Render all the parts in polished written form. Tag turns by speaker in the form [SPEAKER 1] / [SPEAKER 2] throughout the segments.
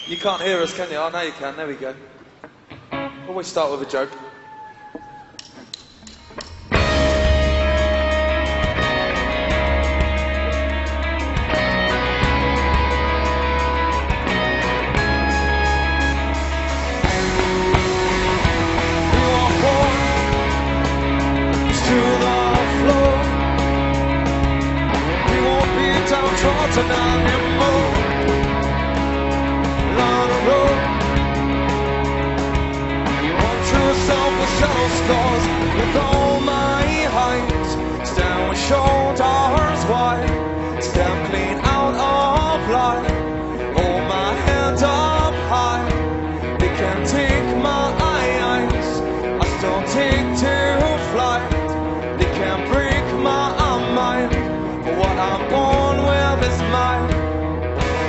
[SPEAKER 1] You can't hear us, can you? Oh, now you can. There we go. Always start with a joke.
[SPEAKER 2] Tonight anymore. Along the road, walk through a sofa shadow scars with all my height. Stand with shoulders wide, step clean out of line. Hold my head up high. They can't take my eyes. I still take to flight. They can't break my mind. What I'm born with is mine.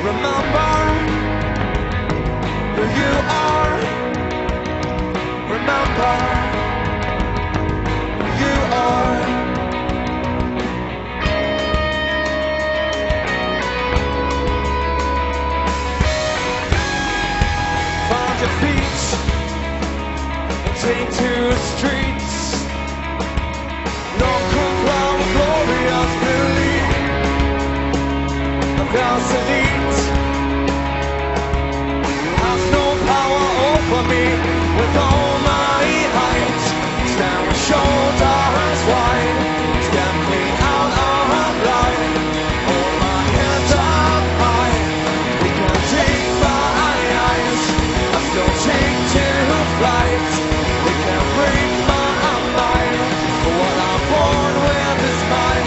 [SPEAKER 2] Remember who you are. Remember who you are. Find your feet and take to the streets. No cloud of glorious belief. There's elite has no power over me. With all my height, stand with shoulders wide, step clean out of line. Hold my head up high. They can't take my eyes. I still take to flight. They can't break my mind. What I'm born with is mine.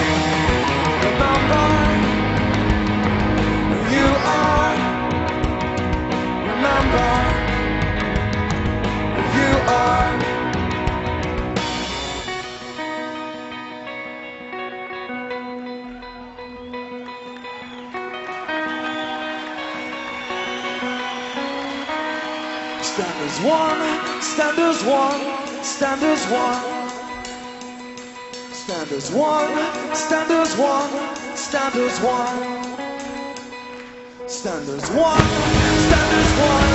[SPEAKER 2] Remember you are. Remember you are. Stand as one, stand as one, stand as one. Stand as one, stand as one, stand as one. Stand as one, stand as one,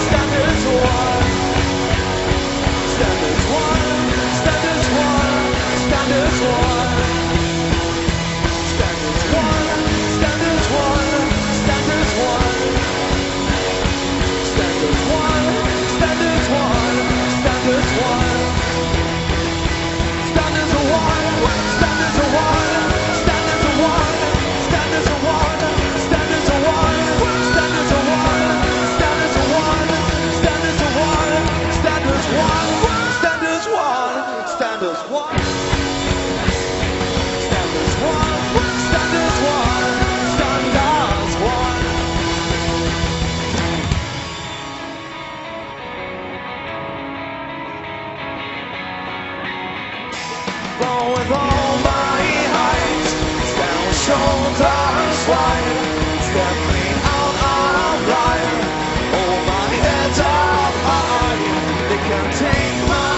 [SPEAKER 2] stand as one. Stand as one, stand as one, stand as one. Stand as one, stand as one, stand as one. Stand as one, stand as one, stand as one. Stand as a one, stand as a one, stand as a one, stand as a one, stand as a one. Stand as a one, stand as a one, stand as a one, stand as one, stand as one, stand as one, stand as one, stand as one, stand as one. Born with all my height, stand with shoulders wide, step clean out of line. Hold my head up high. They can't take my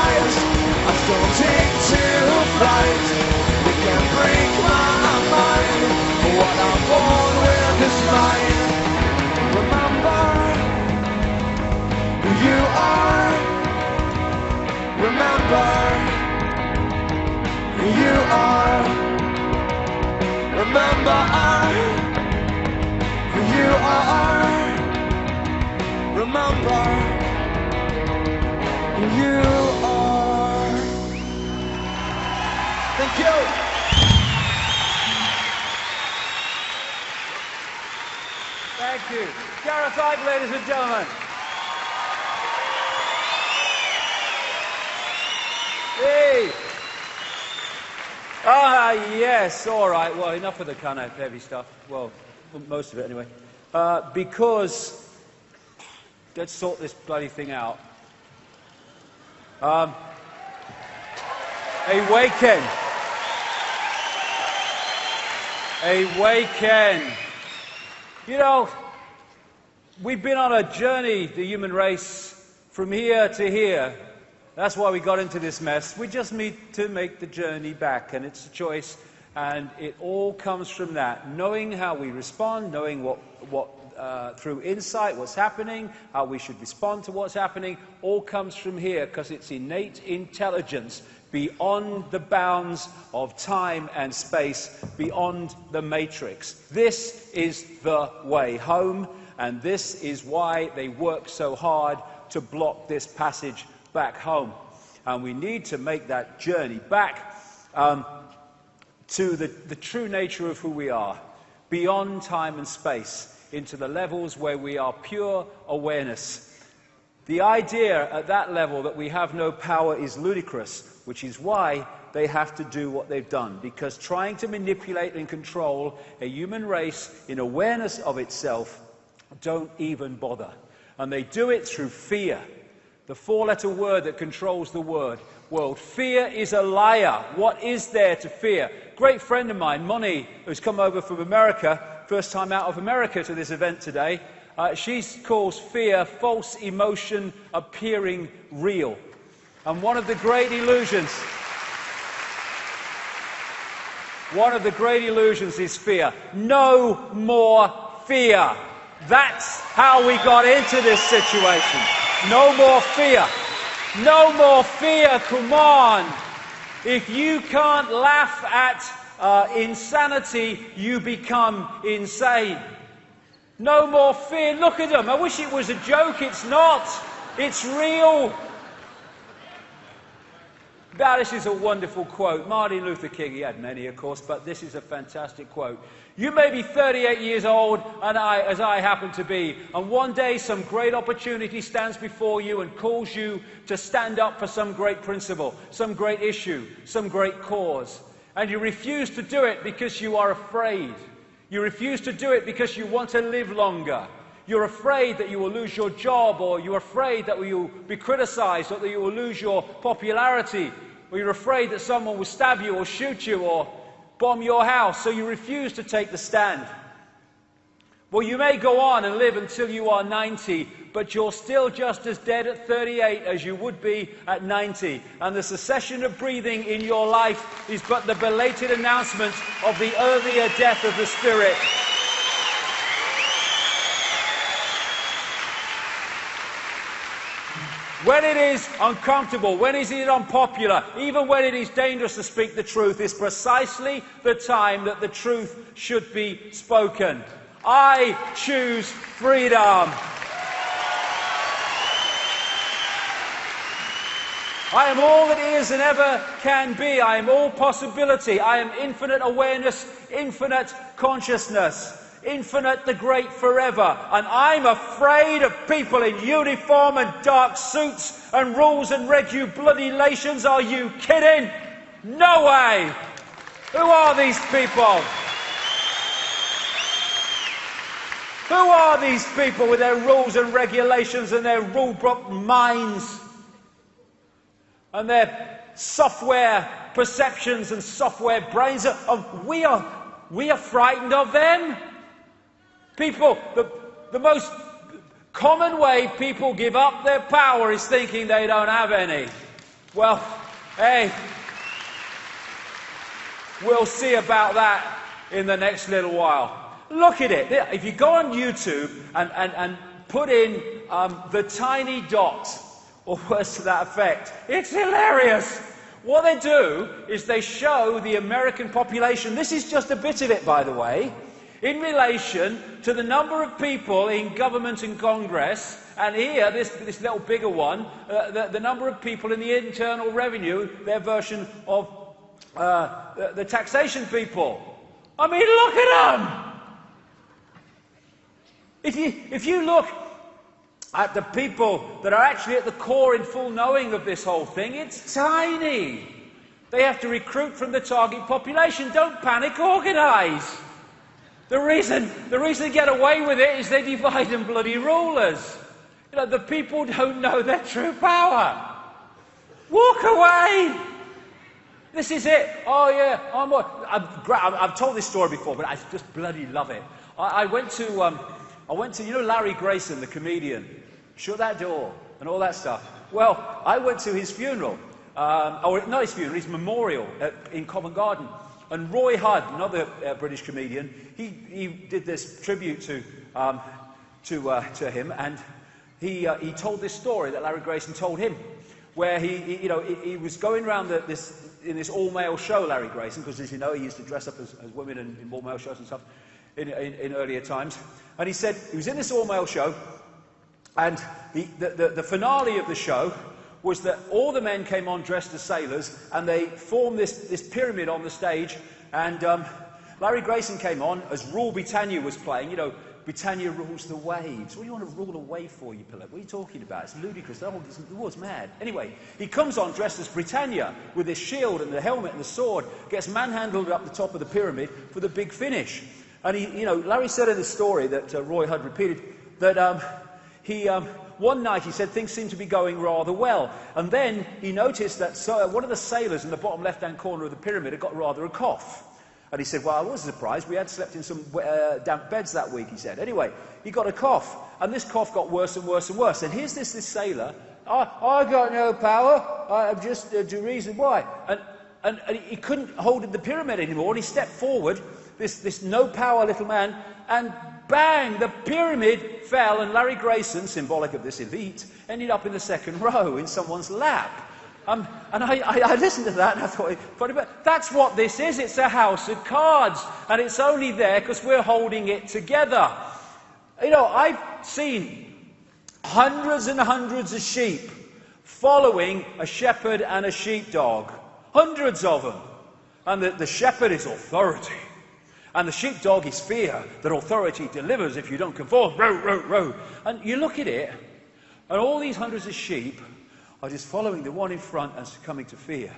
[SPEAKER 2] eyes. I still take to flight. They can't break my mind. What I'm born with is mine. Remember who you are. Remember who you are. Remember who you are. Remember who you are. Thank you.
[SPEAKER 3] Thank you. Gareth Icke, ladies and gentlemen. Hey. Ah, yes, all right. Well, enough of the kind of heavy stuff. Well, most of it anyway. Because, let's sort this bloody thing out. A weekend. A weekend. You know, we've been on a journey, the human race, from here to here. That's why we got into this mess. We just need to make the journey back, and it's a choice, and it all comes from that. Knowing how we respond, knowing what through insight what's happening, how we should respond to what's happening, all comes from here because it's innate intelligence beyond the bounds of time and space, beyond the matrix. This is the way home, and this is why they work so hard to block this passage back home. And we need to make that journey back to the true nature of who we are, beyond time and space, into the levels where we are pure awareness. The idea at that level that we have no power is ludicrous, which is why they have to do what they've done, because trying to manipulate and control a human race in awareness of itself don't even bother. And they do it through fear, the four-letter word that controls the world. Fear is a liar. What is there to fear? Great friend of mine, Moni, who's come over from America, first time out of America to this event today, she calls fear false emotion appearing real. And one of the great illusions is fear. No more fear. That's how we got into this situation. No more fear. No more fear, come on. If you can't laugh at insanity, you become insane. No more fear. Look at them. I wish it was a joke. It's not. It's real. Now, this is a wonderful quote. Martin Luther King, he had many, of course, but this is a fantastic quote. You may be 38 years old, as I happen to be, and one day some great opportunity stands before you and calls you to stand up for some great principle, some great issue, some great cause. And you refuse to do it because you are afraid. You refuse to do it because you want to live longer. You're afraid that you will lose your job, or you're afraid that you'll be criticized, or that you will lose your popularity, or you're afraid that someone will stab you or shoot you or bomb your house, so you refuse to take the stand. Well, you may go on and live until you are 90, but you're still just as dead at 38 as you would be at 90. And the cessation of breathing in your life is but the belated announcement of the earlier death of the spirit. When it is uncomfortable, when it is unpopular, even when it is dangerous to speak the truth, is precisely the time that the truth should be spoken. I choose freedom. I am all that is and ever can be. I am all possibility. I am infinite awareness, infinite consciousness. Infinite, the great forever. And I'm afraid of people in uniform and dark suits and rules and regulations. Are you kidding? No way! Who are these people? Who are these people with their rules and regulations and their rule-book minds and their software perceptions and software brains? We are frightened of them. People, the most common way people give up their power is thinking they don't have any. Well, hey, we'll see about that in the next little while. Look at it. If you go on YouTube and put in the tiny dot, or words to that effect, it's hilarious. What they do is they show the American population. This is just a bit of it, by the way, in relation to the number of people in government and Congress, and here, this little bigger one, the number of people in the Internal Revenue, their version of the taxation people. I mean, look at them! If you look at the people that are actually at the core in full knowing of this whole thing, it's tiny. They have to recruit from the target population. Don't panic, organise. The reason they get away with it is they divide and bloody rulers. You know, the people don't know their true power. Walk away. This is it. Oh yeah, I've told this story before, but I just bloody love it. I went to you know Larry Grayson, the comedian, Shut That Door and all that stuff. Well, I went to his funeral, or not his funeral, his memorial in Covent Garden. And Roy Hudd, another British comedian, he did this tribute to to him, and he told this story that Larry Grayson told him, where he was going around in this all-male show, Larry Grayson, because as you know, he used to dress up as women in all-male shows and stuff in earlier times. And he said he was in this all-male show, and the finale of the show was that all the men came on dressed as sailors, and they formed this pyramid on the stage, and Larry Grayson came on as Rule Britannia was playing. You know, Britannia rules the waves. What do you want to rule a wave for, you pillock? What are you talking about? It's ludicrous. The war's mad. Anyway, he comes on dressed as Britannia with his shield and the helmet and the sword, gets manhandled up the top of the pyramid for the big finish. And Larry said in the story that Roy Hudd repeated that one night he said things seemed to be going rather well, and then he noticed that one of the sailors in the bottom left-hand corner of the pyramid had got rather a cough. And he said, well, I wasn't surprised. We had slept in some damp beds that week, he said. Anyway, he got a cough, and this cough got worse and worse and worse. And here's this sailor, I got no power, I'm just the reason why. And he couldn't hold the pyramid anymore, and he stepped forward, this no-power little man, and bang, the pyramid fell, and Larry Grayson, symbolic of this elite, ended up in the second row in someone's lap. And I listened to that and I thought, funny, but that's what this is. It's a house of cards, and it's only there because we're holding it together. You know, I've seen hundreds and hundreds of sheep following a shepherd and a sheepdog. Hundreds of them. And the shepherd is authority. And the sheepdog is fear that authority delivers if you don't conform. Row, row, row. And you look at it, and all these hundreds of sheep are just following the one in front and succumbing to fear.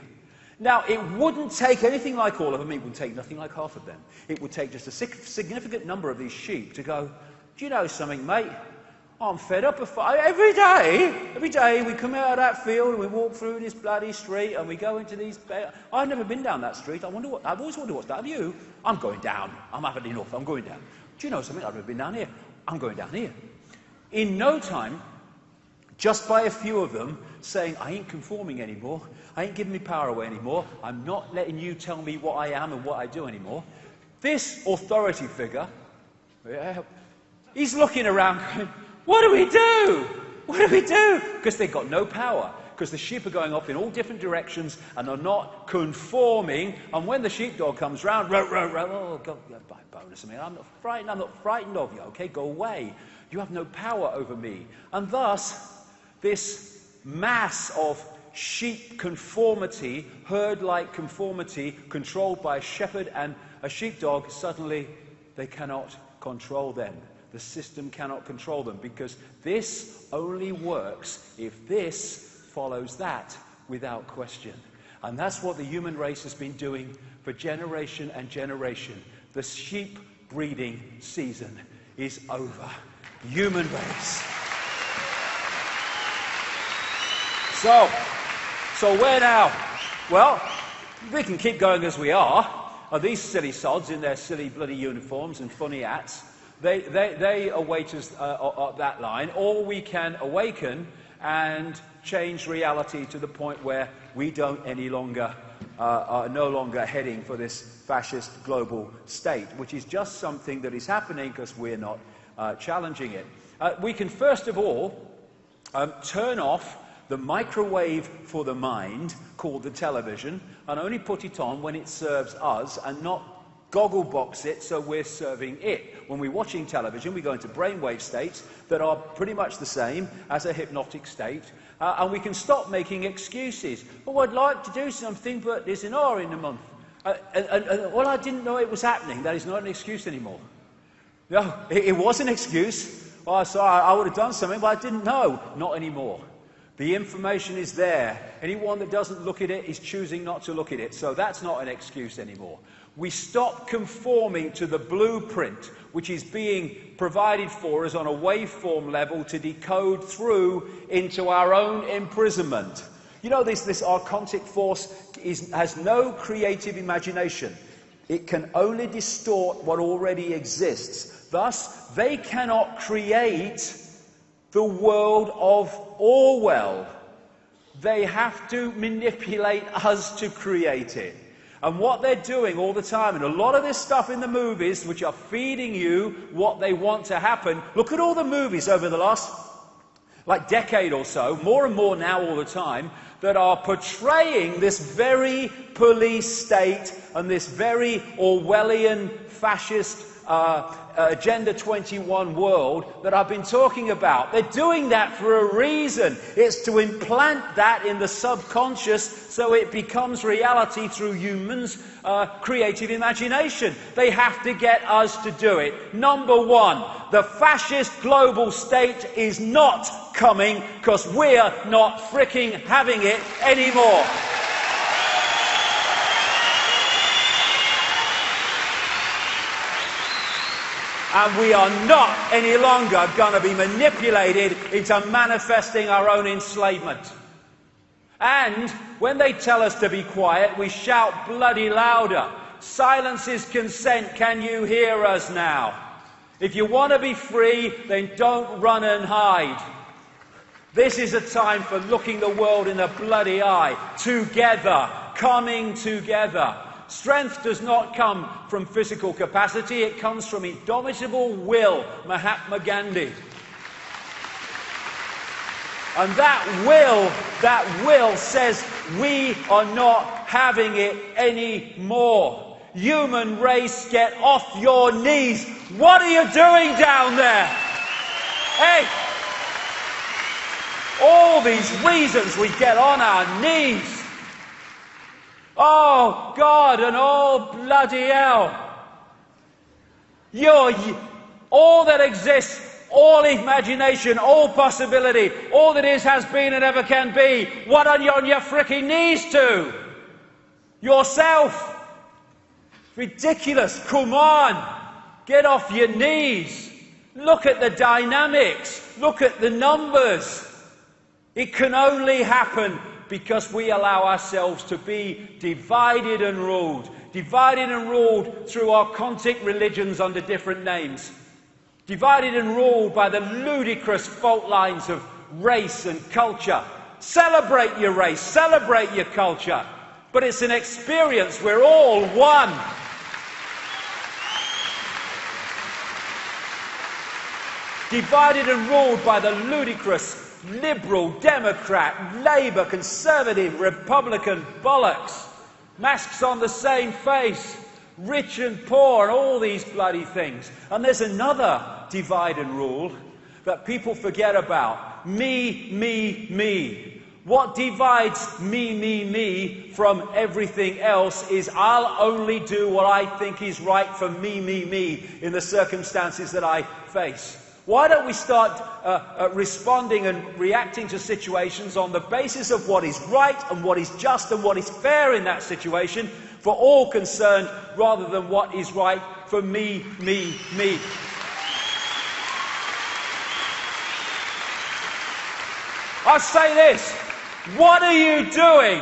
[SPEAKER 3] Now, it wouldn't take anything like all of them. It would take nothing like half of them. It would take just a significant number of these sheep to go, do you know something, mate? I'm fed up of fight. Every day we come out of that field and we walk through this bloody street and we go into these... I've never been down that street. I've always wondered what's that. Have you? I'm going down. I'm having enough. I'm going down. Do you know something? I've never been down here. I'm going down here. In no time, just by a few of them saying, I ain't conforming anymore, I ain't giving me power away anymore, I'm not letting you tell me what I am and what I do anymore, this authority figure, he's looking around going, what do we do? What do we do? Because they've got no power, because the sheep are going off in all different directions and are not conforming, and when the sheepdog comes round, row, row, row, oh, God, bonus, I'm not frightened of you, okay, go away. You have no power over me. And thus, this mass of sheep conformity, herd-like conformity, controlled by a shepherd and a sheepdog, suddenly they cannot control them. The system cannot control them, because this only works if this follows that without question. And that's what the human race has been doing for generation and generation. The sheep breeding season is over. Human race. So where now? Well, we can keep going as we are. These silly sods in their silly bloody uniforms and funny hats, they await us up that line, or we can awaken and change reality to the point where we don't any longer are no longer heading for this fascist global state, which is just something that is happening because we're not challenging it. We can first of all turn off the microwave for the mind, called the television, and only put it on when it serves us, and not goggle box it so we're serving it. When we're watching television, we go into brainwave states that are pretty much the same as a hypnotic state, and we can stop making excuses. Oh, I'd like to do something, but there's an hour in the month. Well, I didn't know it was happening. That is not an excuse anymore. No, it was an excuse. Oh, sorry, I would have done something, but I didn't know. Not anymore. The information is there. Anyone that doesn't look at it is choosing not to look at it. So that's not an excuse anymore. We stop conforming to the blueprint which is being provided for us on a waveform level to decode through into our own imprisonment. You know, this archontic force has no creative imagination. It can only distort what already exists. Thus, they cannot create the world of Orwell. They have to manipulate us to create it. And what they're doing all the time, and a lot of this stuff in the movies, which are feeding you what they want to happen. Look at all the movies over the last, decade or so, more and more now all the time, that are portraying this very police state and this very Orwellian fascist Agenda 21 world that I've been talking about. They're doing that for a reason. It's to implant that in the subconscious so it becomes reality through humans' creative imagination. They have to get us to do it. Number one, the fascist global state is not coming because we're not fricking having it anymore. And we are not any longer going to be manipulated into manifesting our own enslavement. And when they tell us to be quiet, we shout bloody louder. Silence is consent. Can you hear us now? If you want to be free, then don't run and hide. This is a time for looking the world in the bloody eye. Together. Coming together. Strength does not come from physical capacity, it comes from indomitable will, Mahatma Gandhi. And that will says we are not having it anymore. Human race, get off your knees. What are you doing down there? Hey! All these reasons we get on our knees. Oh, God, and oh, bloody hell. All that exists, all imagination, all possibility, all that is, has been, and ever can be, what are you on your fricking knees to? Yourself. Ridiculous. Come on. Get off your knees. Look at the dynamics. Look at the numbers. It can only happen because we allow ourselves to be divided and ruled. Divided and ruled through our occultic religions under different names. Divided and ruled by the ludicrous fault lines of race and culture. Celebrate your race, celebrate your culture. But it's an experience, we're all one. Divided and ruled by the ludicrous Liberal, Democrat, Labour, Conservative, Republican bollocks. Masks on the same face. Rich and poor and all these bloody things. And there's another divide and rule that people forget about. Me, me, me. What divides me from everything else is I'll only do what I think is right for me in the circumstances that I face. Why don't we start responding and reacting to situations on the basis of what is right and what is just and what is fair in that situation for all concerned, rather than what is right for me. I'll say this. What are you doing,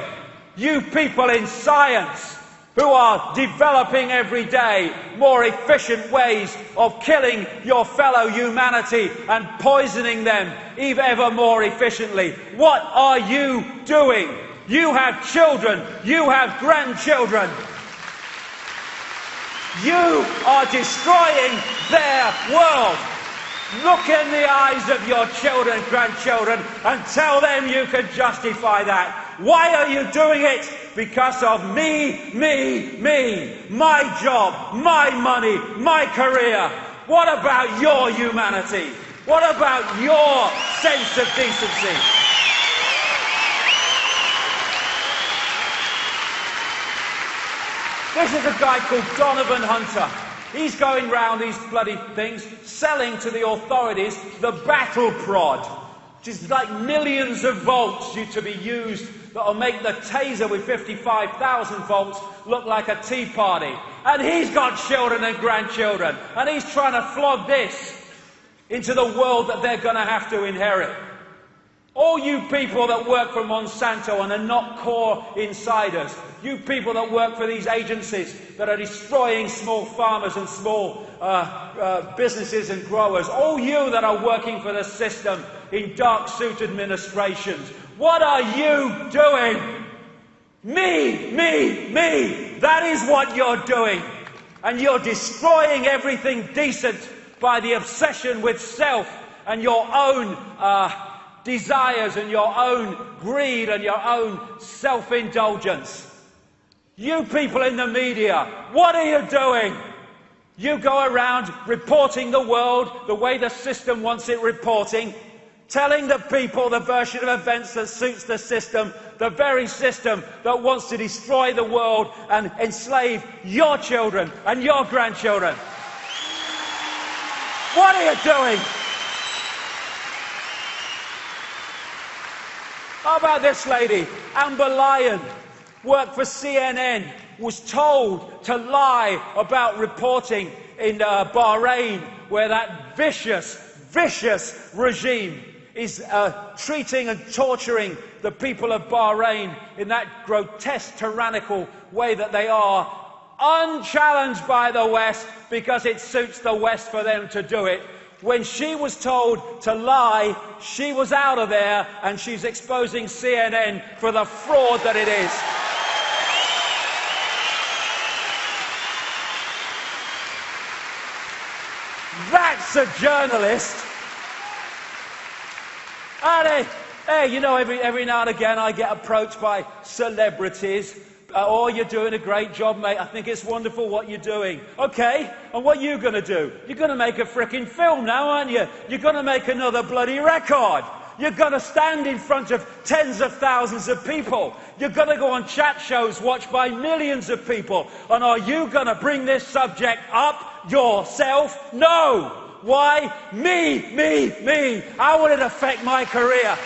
[SPEAKER 3] you people in science, who are developing every day more efficient ways of killing your fellow humanity and poisoning them even ever more efficiently? What are you doing? You have children, you have grandchildren. You are destroying their world. Look in the eyes of your children, grandchildren, and tell them you can justify that. Why are you doing it? Because of me. My job, my money, my career. What about your humanity? What about your sense of decency? This is a guy called Donovan Hunter. He's going round these bloody things, selling to the authorities the battle prod, which is like millions of volts to be used that'll make the taser with 55,000 volts look like a tea party. And he's got children and grandchildren, and he's trying to flog this into the world that they're going to have to inherit. All you people that work for Monsanto and are not core insiders, you people that work for these agencies that are destroying small farmers and small businesses and growers, all you that are working for the system in dark suit administrations, what are you doing? Me. That is what you're doing. And you're destroying everything decent by the obsession with self and your own desires and your own greed and your own self-indulgence. You people in the media, what are you doing? You go around reporting the world the way the system wants it reporting, telling the people the version of events that suits the system, the very system that wants to destroy the world and enslave your children and your grandchildren. What are you doing? How about this lady, Amber Lyon, worked for CNN, was told to lie about reporting in Bahrain, where that vicious regime is treating and torturing the people of Bahrain in that grotesque, tyrannical way that they are, unchallenged by the West because it suits the West for them to do it. When she was told to lie, she was out of there, and she's exposing CNN for the fraud that it is. That's a journalist. And hey, you know, every now and again I get approached by celebrities. Oh, you're doing a great job, mate. I think it's wonderful what you're doing. Okay, and what are you going to do? You're going to make a frickin' film now, aren't you? You're going to make another bloody record. You're going to stand in front of tens of thousands of people. You're going to go on chat shows watched by millions of people. And are you going to bring this subject up yourself? No. Why? Me. How will it affect my career?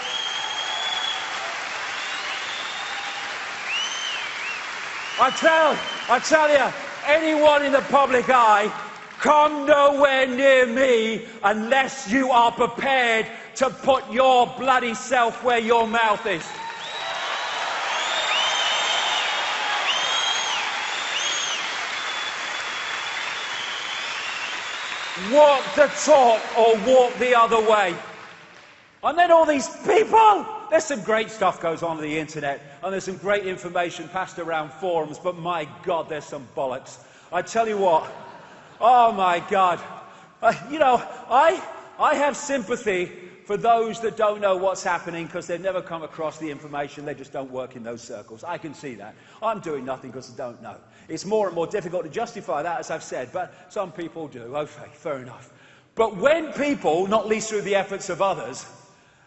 [SPEAKER 3] I tell you, anyone in the public eye, come nowhere near me unless you are prepared to put your bloody self where your mouth is. Walk the talk or walk the other way. And then all these people, there's some great stuff goes on the internet, and there's some great information passed around forums, but my God, there's some bollocks. I tell you what, oh my God. You know, I have sympathy for those that don't know what's happening because they've never come across the information. They just don't work in those circles. I can see that. I'm doing nothing because I don't know. It's more and more difficult to justify that, as I've said, but some people do. Okay, fair enough. But when people, not least through the efforts of others,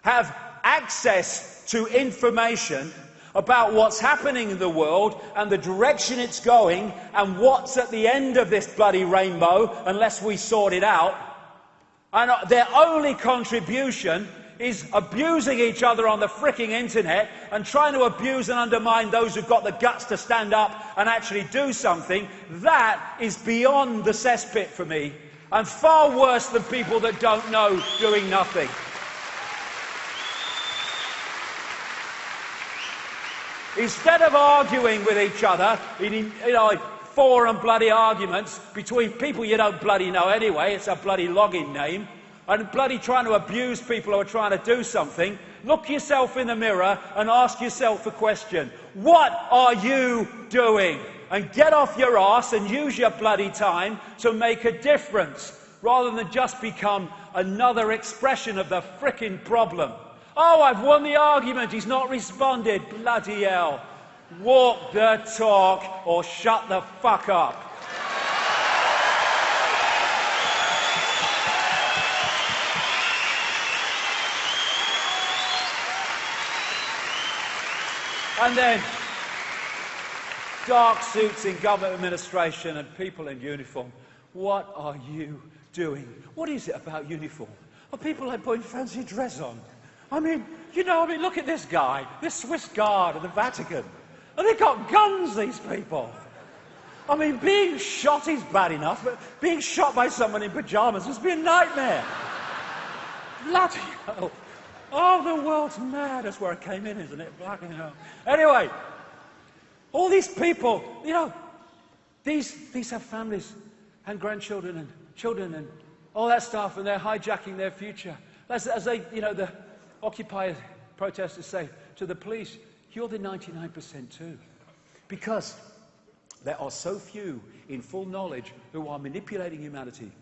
[SPEAKER 3] have access to information about what's happening in the world and the direction it's going and what's at the end of this bloody rainbow, unless we sort it out, and their only contribution is abusing each other on the fricking internet and trying to abuse and undermine those who've got the guts to stand up and actually do something, that is beyond the cesspit for me, and far worse than people that don't know doing nothing. Instead of arguing with each other in, forum bloody arguments between people you don't bloody know anyway, it's a bloody login name, and bloody trying to abuse people who are trying to do something, look yourself in the mirror and ask yourself a question. What are you doing? And get off your arse and use your bloody time to make a difference, rather than just become another expression of the frickin' problem. Oh, I've won the argument, he's not responded. Bloody hell. Walk the talk or shut the fuck up. And then dark suits in government administration and people in uniform. What are you doing? What is it about uniform? Are people like putting fancy dress on? I mean, look at this guy, this Swiss guard of the Vatican. And they've got guns, these people. I mean, being shot is bad enough, but being shot by someone in pyjamas must be a nightmare. Bloody hell. Oh, the world's mad. That's where I came in, isn't it? Bloody hell. Anyway, all these people, these have families and grandchildren and children and all that stuff, and they're hijacking their future. As they, the Occupy protesters say to the police, you're the 99% too. Because There are so few in full knowledge who are manipulating humanity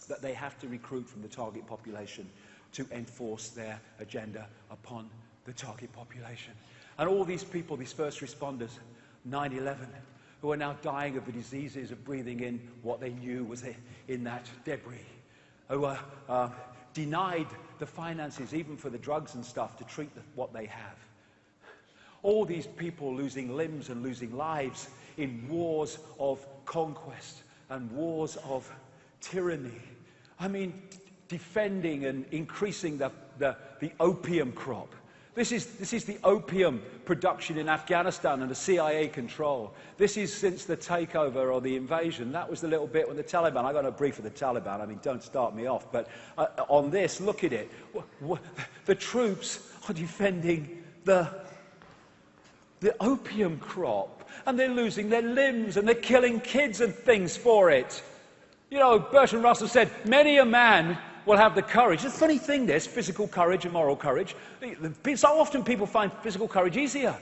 [SPEAKER 3] that they have to recruit from the target population to enforce their agenda upon the target population. And all these people, these first responders, 9/11, who are now dying of the diseases of breathing in what they knew was in that debris, who are denied the finances even for the drugs and stuff to treat what they have. All these people losing limbs and losing lives in wars of conquest and wars of tyranny. I mean, defending and increasing the opium crop. This is the opium production in Afghanistan and the CIA control. This is since the takeover or the invasion. That was the little bit when the Taliban, I got a brief for the Taliban, I mean, don't start me off, but on this, look at it. The troops are defending the opium crop, and they're losing their limbs, and they're killing kids and things for it. You know, Bertrand Russell said, many a man will have the courage. It's a funny thing, this, physical courage and moral courage. So often people find physical courage easier.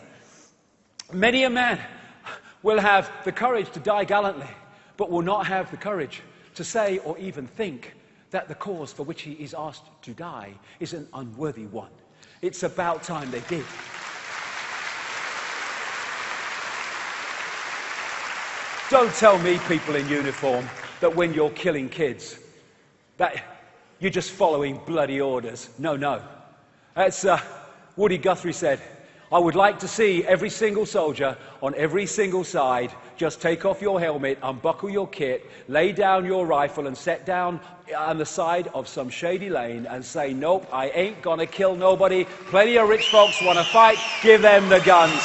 [SPEAKER 3] Many a man will have the courage to die gallantly, but will not have the courage to say or even think that the cause for which he is asked to die is an unworthy one. It's about time they did. Don't tell me, people in uniform, that when you're killing kids, that you're just following bloody orders. No, no. That's Woody Guthrie said, I would like to see every single soldier on every single side just take off your helmet, unbuckle your kit, lay down your rifle and sit down on the side of some shady lane and say, nope, I ain't gonna kill nobody. Plenty of rich folks want to fight. Give them the guns.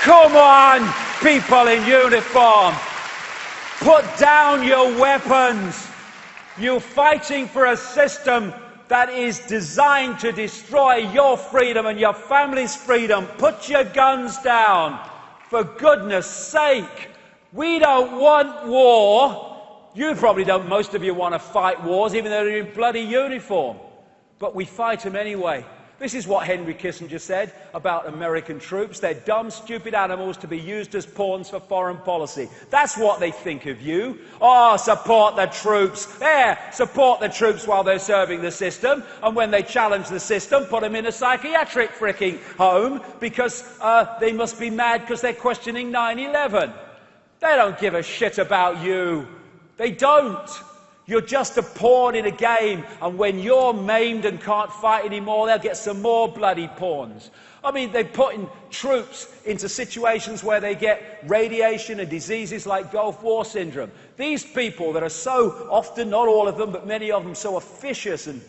[SPEAKER 3] Come on, people in uniform. Put down your weapons. You're fighting for a system that is designed to destroy your freedom and your family's freedom. Put your guns down. For goodness sake. We don't want war. You probably don't, most of you want to fight wars, even though they're in bloody uniform. But we fight them anyway. This is what Henry Kissinger said about American troops. They're dumb, stupid animals to be used as pawns for foreign policy. That's what they think of you. Oh, support the troops. There, support the troops while they're serving the system. And when they challenge the system, put them in a psychiatric fricking home because they must be mad because they're questioning 9/11. They don't give a shit about you. They don't. You're just a pawn in a game, and when you're maimed and can't fight anymore, they'll get some more bloody pawns. I mean, they're putting troops into situations where they get radiation and diseases like Gulf War syndrome. These people that are so often, not all of them, but many of them, so officious and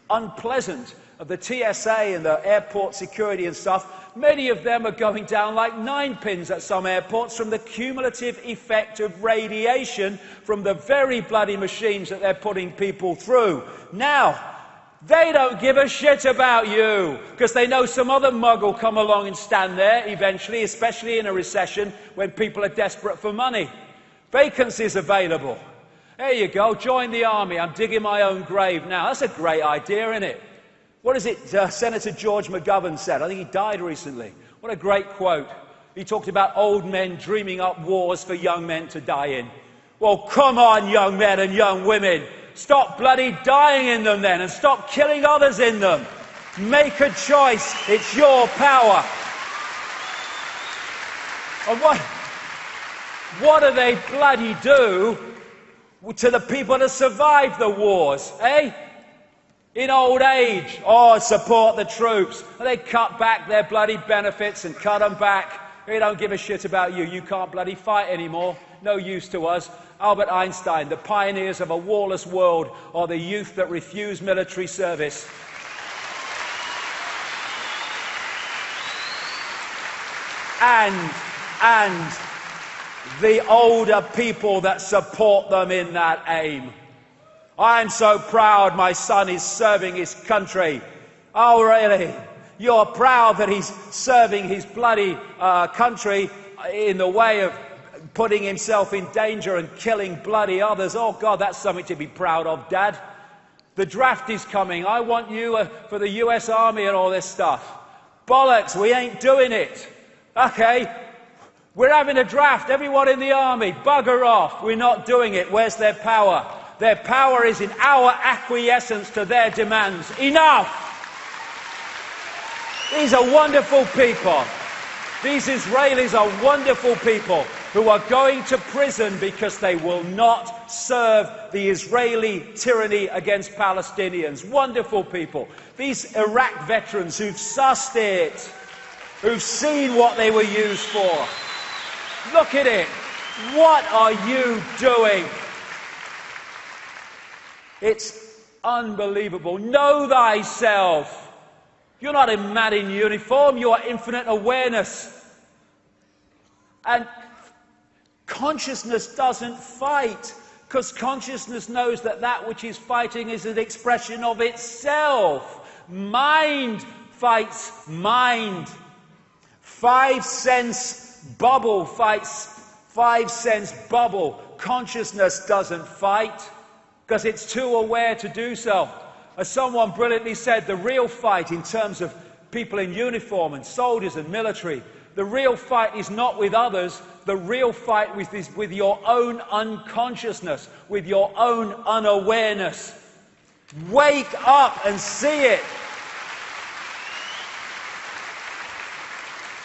[SPEAKER 3] unpleasant of the TSA and the airport security and stuff, many of them are going down like 9 pins at some airports from the cumulative effect of radiation from the very bloody machines that they're putting people through. Now, they don't give a shit about you because they know some other mug will come along and stand there eventually, especially in a recession when people are desperate for money. Vacancies available. There you go, join the army. I'm digging my own grave now. That's a great idea, isn't it? What is it Senator George McGovern said? I think he died recently. What a great quote. He talked about old men dreaming up wars for young men to die in. Well, come on, young men and young women. Stop bloody dying in them then and stop killing others in them. Make a choice. It's your power. And what do they bloody do to the people that survived the wars, eh? In old age, oh, support the troops. And they cut back their bloody benefits and cut them back. They don't give a shit about you. You can't bloody fight anymore. No use to us. Albert Einstein, the pioneers of a warless world are the youth that refuse military service. And the older people that support them in that aim. I'm so proud my son is serving his country. Oh, really? You're proud that he's serving his bloody country in the way of putting himself in danger and killing bloody others. Oh, God, that's something to be proud of, Dad. The draft is coming. I want you for the US Army and all this stuff. Bollocks, we ain't doing it. Okay, we're having a draft. Everyone in the army, bugger off. We're not doing it. Where's their power? Their power is in our acquiescence to their demands. Enough! These are wonderful people. These Israelis are wonderful people who are going to prison because they will not serve the Israeli tyranny against Palestinians. Wonderful people. These Iraq veterans who've sussed it, who've seen what they were used for. Look at it. What are you doing? It's unbelievable. Know thyself. You're not a man in uniform. You are infinite awareness. And consciousness doesn't fight, because consciousness knows that that which is fighting is an expression of itself. Mind fights mind. 5 sense bubble fights 5 sense bubble. Consciousness doesn't fight, because it's too aware to do so. As someone brilliantly said, the real fight in terms of people in uniform and soldiers and military, the real fight is not with others. The real fight is with your own unconsciousness, with your own unawareness. Wake up and see it.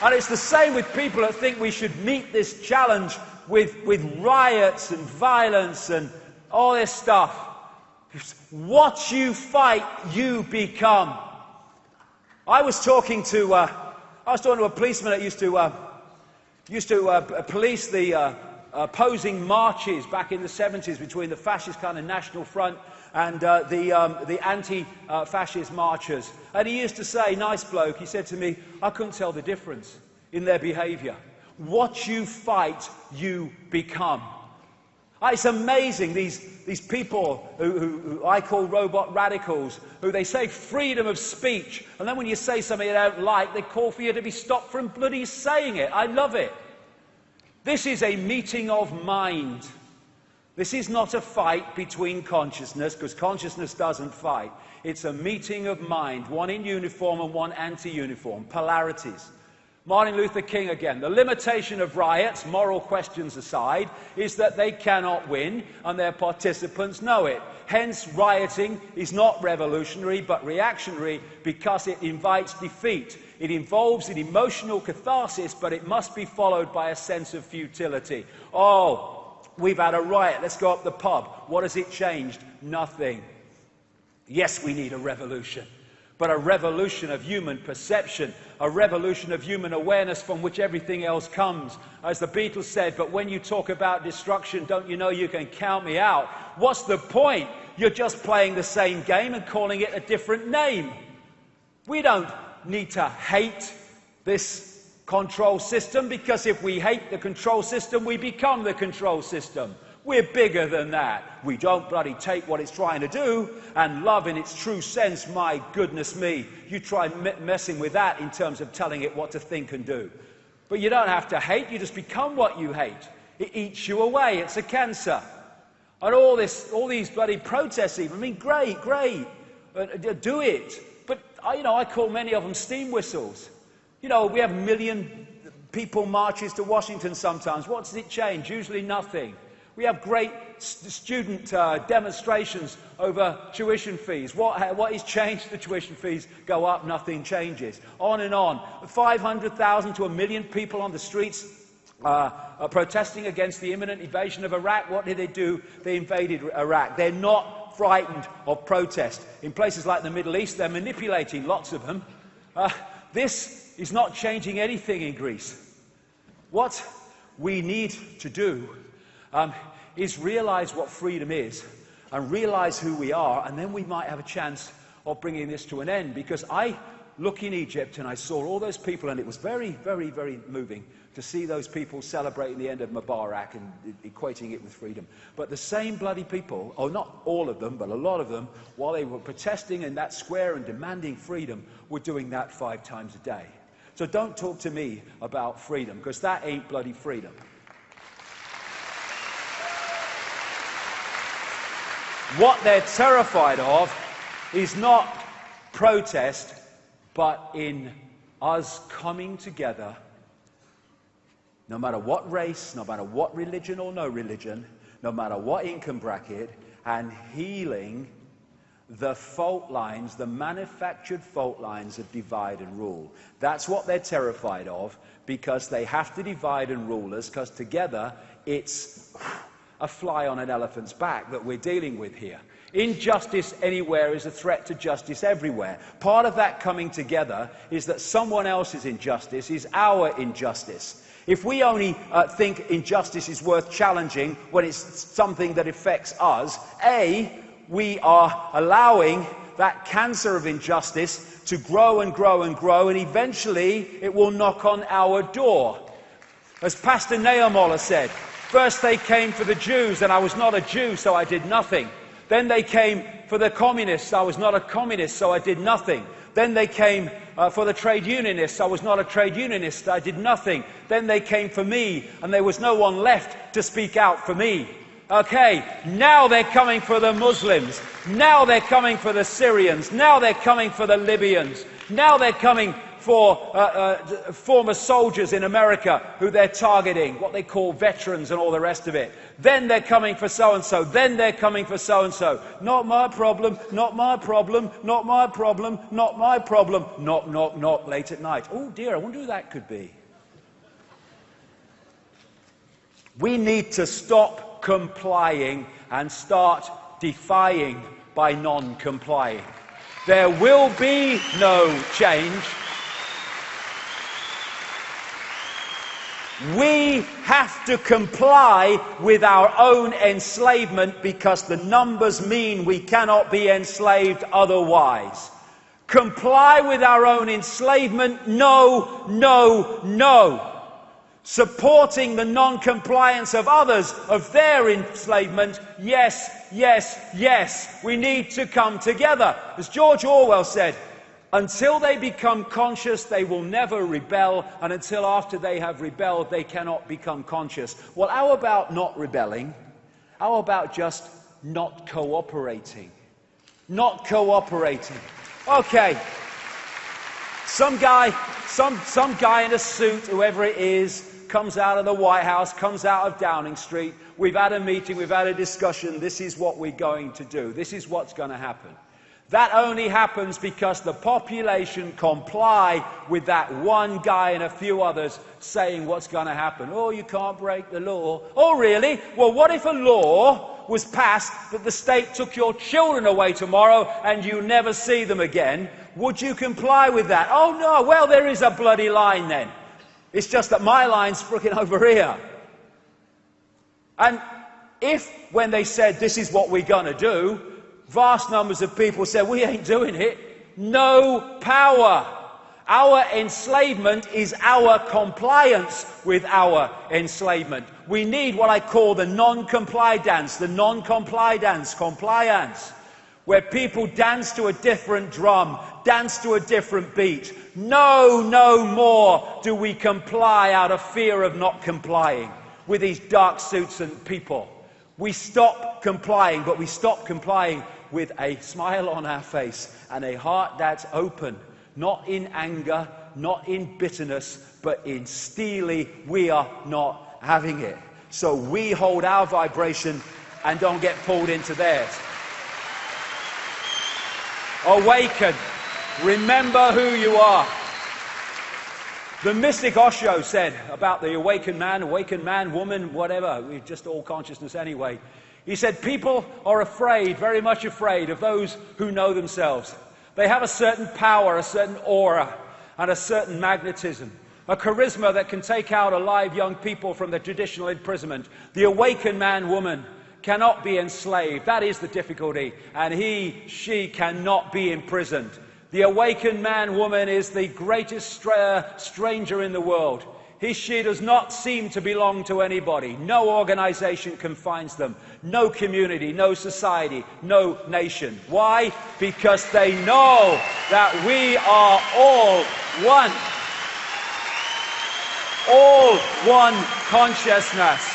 [SPEAKER 3] And it's the same with people that think we should meet this challenge with riots and violence and all this stuff. What you fight, you become. I was talking to a policeman that used to police the opposing marches back in the 70s between the fascist kind of National Front and the anti-fascist marchers. And he used to say, nice bloke, he said to me, I couldn't tell the difference in their behaviour. What you fight, you become. It's amazing, these people who I call robot radicals, who they say freedom of speech, and then when you say something they don't like, they call for you to be stopped from bloody saying it. I love it. This is a meeting of mind. This is not a fight between consciousness, because consciousness doesn't fight. It's a meeting of mind, one in uniform and one anti-uniform, polarities. Martin Luther King again. The limitation of riots, moral questions aside, is that they cannot win, and their participants know it. Hence, rioting is not revolutionary but reactionary, because it invites defeat. It involves an emotional catharsis, but it must be followed by a sense of futility. Oh, we've had a riot, let's go up the pub. What has it changed? Nothing. Yes, we need a revolution. But a revolution of human perception, a revolution of human awareness from which everything else comes. As the Beatles said, but when you talk about destruction, don't you know you can count me out? What's the point? You're just playing the same game and calling it a different name. We don't need to hate this control system, because if we hate the control system, we become the control system. We're bigger than that. We don't bloody take what it's trying to do and love in its true sense. My goodness me. You try messing with that in terms of telling it what to think and do. But you don't have to hate. You just become what you hate. It eats you away. It's a cancer. And all these bloody protests even. I mean, great. Do it. But, I call many of them steam whistles. We have 1 million people marches to Washington sometimes. What does it change? Usually nothing. We have great student demonstrations over tuition fees. What is changed? The tuition fees go up, nothing changes. On and on. 500,000 to 1 million people on the streets protesting against the imminent invasion of Iraq. What did they do? They invaded Iraq. They're not frightened of protest. In places like the Middle East, they're manipulating, lots of them. This is not changing anything in Greece. What we need to do is realize what freedom is and realize who we are, and then we might have a chance of bringing this to an end. Because I look in Egypt and I saw all those people, and it was very, very, very moving to see those people celebrating the end of Mubarak and equating it with freedom. But the same bloody people, or not all of them, but a lot of them, while they were protesting in that square and demanding freedom, were doing that 5 times a day. So don't talk to me about freedom, because that ain't bloody freedom. What they're terrified of is not protest, but in us coming together, no matter what race, no matter what religion or no religion, no matter what income bracket, and healing the fault lines, the manufactured fault lines of divide and rule. That's what they're terrified of, because they have to divide and rule us, because together it's a fly on an elephant's back that we're dealing with here. Injustice anywhere is a threat to justice everywhere. Part of that coming together is that someone else's injustice is our injustice. If we only think injustice is worth challenging when it's something that affects us, we are allowing that cancer of injustice to grow and grow and grow, and eventually it will knock on our door. As Pastor Nehemiah said, first they came for the Jews, and I was not a Jew, so I did nothing. Then they came for the communists. I was not a communist, so I did nothing. Then they came for the trade unionists. I was not a trade unionist. I did nothing. Then they came for me, and there was no one left to speak out for me. Okay, now they're coming for the Muslims. Now they're coming for the Syrians. Now they're coming for the Libyans. Now they're coming for former soldiers in America who they're targeting, what they call veterans and all the rest of it. Then they're coming for so-and-so. Then they're coming for so-and-so. Not my problem, not my problem, not my problem, not my problem. Knock, knock, knock, late at night. Oh dear, I wonder who that could be. We need to stop complying and start defying by non-complying. There will be no change. We have to comply with our own enslavement, because the numbers mean we cannot be enslaved otherwise. Comply with our own enslavement? No, no, no. Supporting the non-compliance of others, of their enslavement? Yes, yes, yes. We need to come together. As George Orwell said, until they become conscious, they will never rebel, and until after they have rebelled, they cannot become conscious. Well, how about not rebelling? How about just not cooperating? Not cooperating. Okay. Some guy in a suit, whoever it is, comes out of the White House, comes out of Downing Street. We've had a meeting, we've had a discussion. This is what we're going to do. This is what's going to happen. That only happens because the population comply with that one guy and a few others saying what's going to happen. Oh, you can't break the law. Oh, really? Well, what if a law was passed that the state took your children away tomorrow and you never see them again? Would you comply with that? Oh, no. Well, there is a bloody line then. It's just that my line's freaking over here. And if, when they said this is what we're going to do, vast numbers of people said, we ain't doing it. No power. Our enslavement is our compliance with our enslavement. We need what I call the non-comply dance, compliance, where people dance to a different drum, dance to a different beat. No more do we comply out of fear of not complying with these dark suits and people. We stop complying, but we stop complying with a smile on our face and a heart that's open, not in anger, not in bitterness, but in steely, we are not having it. So we hold our vibration and don't get pulled into theirs. Awaken. Remember who you are. The mystic Osho said about the awakened man, woman, whatever, we're just all consciousness anyway. He said, people are afraid, very much afraid, of those who know themselves. They have a certain power, a certain aura, and a certain magnetism, a charisma that can take out alive young people from their traditional imprisonment. The awakened man, woman cannot be enslaved. That is the difficulty. And he, she cannot be imprisoned. The awakened man, woman is the greatest stranger in the world. He, she does not seem to belong to anybody. No organization confines them. No community, no society, no nation. Why? Because they know that we are all one. All one consciousness.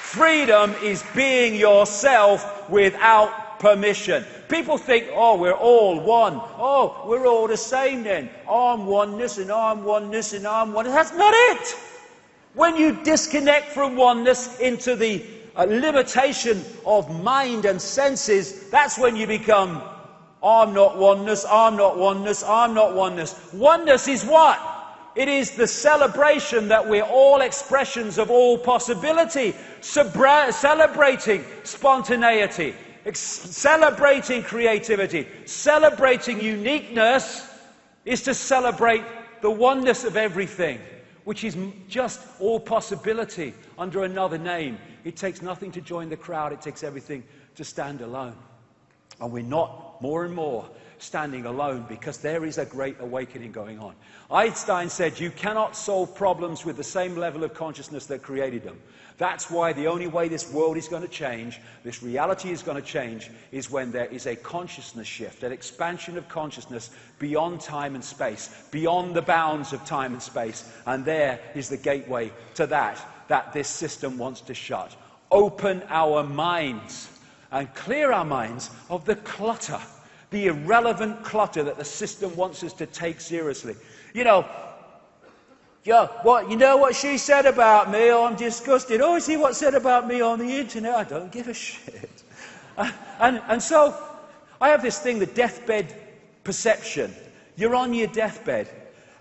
[SPEAKER 3] Freedom is being yourself without permission. People think, oh, we're all one. Oh, we're all the same then. I'm oneness and I'm oneness and I'm oneness. That's not it. When you disconnect from oneness into the limitation of mind and senses, that's when you become, I'm not oneness, I'm not oneness, I'm not oneness. Oneness is what? It is the celebration that we're all expressions of all possibility, celebrating spontaneity, celebrating creativity, celebrating uniqueness is to celebrate the oneness of everything, which is just all possibility under another name. It takes nothing to join the crowd, it takes everything to stand alone. And we're not more and more standing alone because there is a great awakening going on. Einstein said you cannot solve problems with the same level of consciousness that created them. That's why the only way this world is going to change, this reality is going to change, is when there is a consciousness shift, an expansion of consciousness beyond time and space, beyond the bounds of time and space. And there is the gateway to that this system wants to shut. Open our minds and clear our minds of the clutter, the irrelevant clutter that the system wants us to take seriously. You know what she said about me? Oh, I'm disgusted. Oh, see what said about me on the internet? I don't give a shit. And so I have this thing, the deathbed perception. You're on your deathbed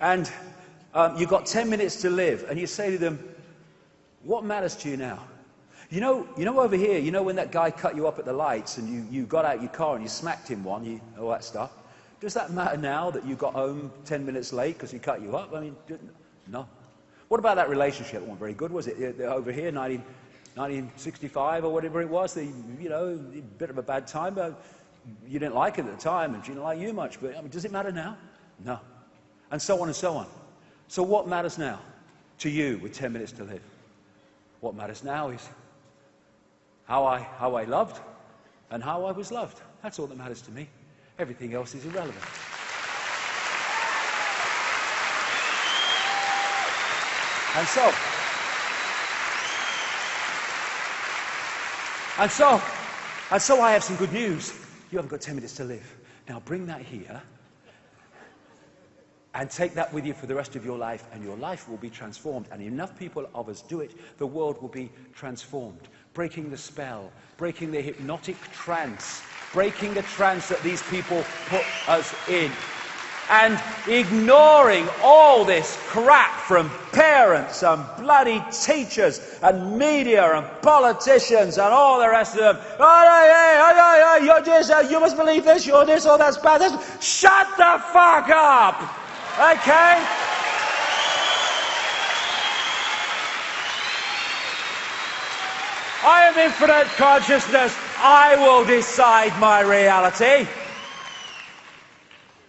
[SPEAKER 3] and you've got 10 minutes to live, and you say to them, what matters to you now? You know over here, you know when that guy cut you up at the lights and you got out your car and you smacked him all that stuff? Does that matter now that you got home 10 minutes late because he cut you up? I mean, no. What about that relationship? It wasn't very good, was it? Over here, 1965 or whatever it was, a bit of a bad time, but you didn't like it at the time and she didn't like you much. But I mean, does it matter now? No. And so on and so on. So what matters now to you with 10 minutes to live? What matters now is how I loved and how I was loved. That's all that matters to me. Everything else is irrelevant. And so I have some good news. You haven't got 10 minutes to live. Now bring that here and take that with you for the rest of your life, and your life will be transformed. And enough people of us do it, the world will be transformed. Breaking the spell, breaking the hypnotic trance, breaking the trance that these people put us in, and ignoring all this crap from parents and bloody teachers and media and politicians and all the rest of them. Oh, you're this, you must believe this, you're this, oh, that's bad. Shut the fuck up! Okay? I am infinite consciousness. I will decide my reality.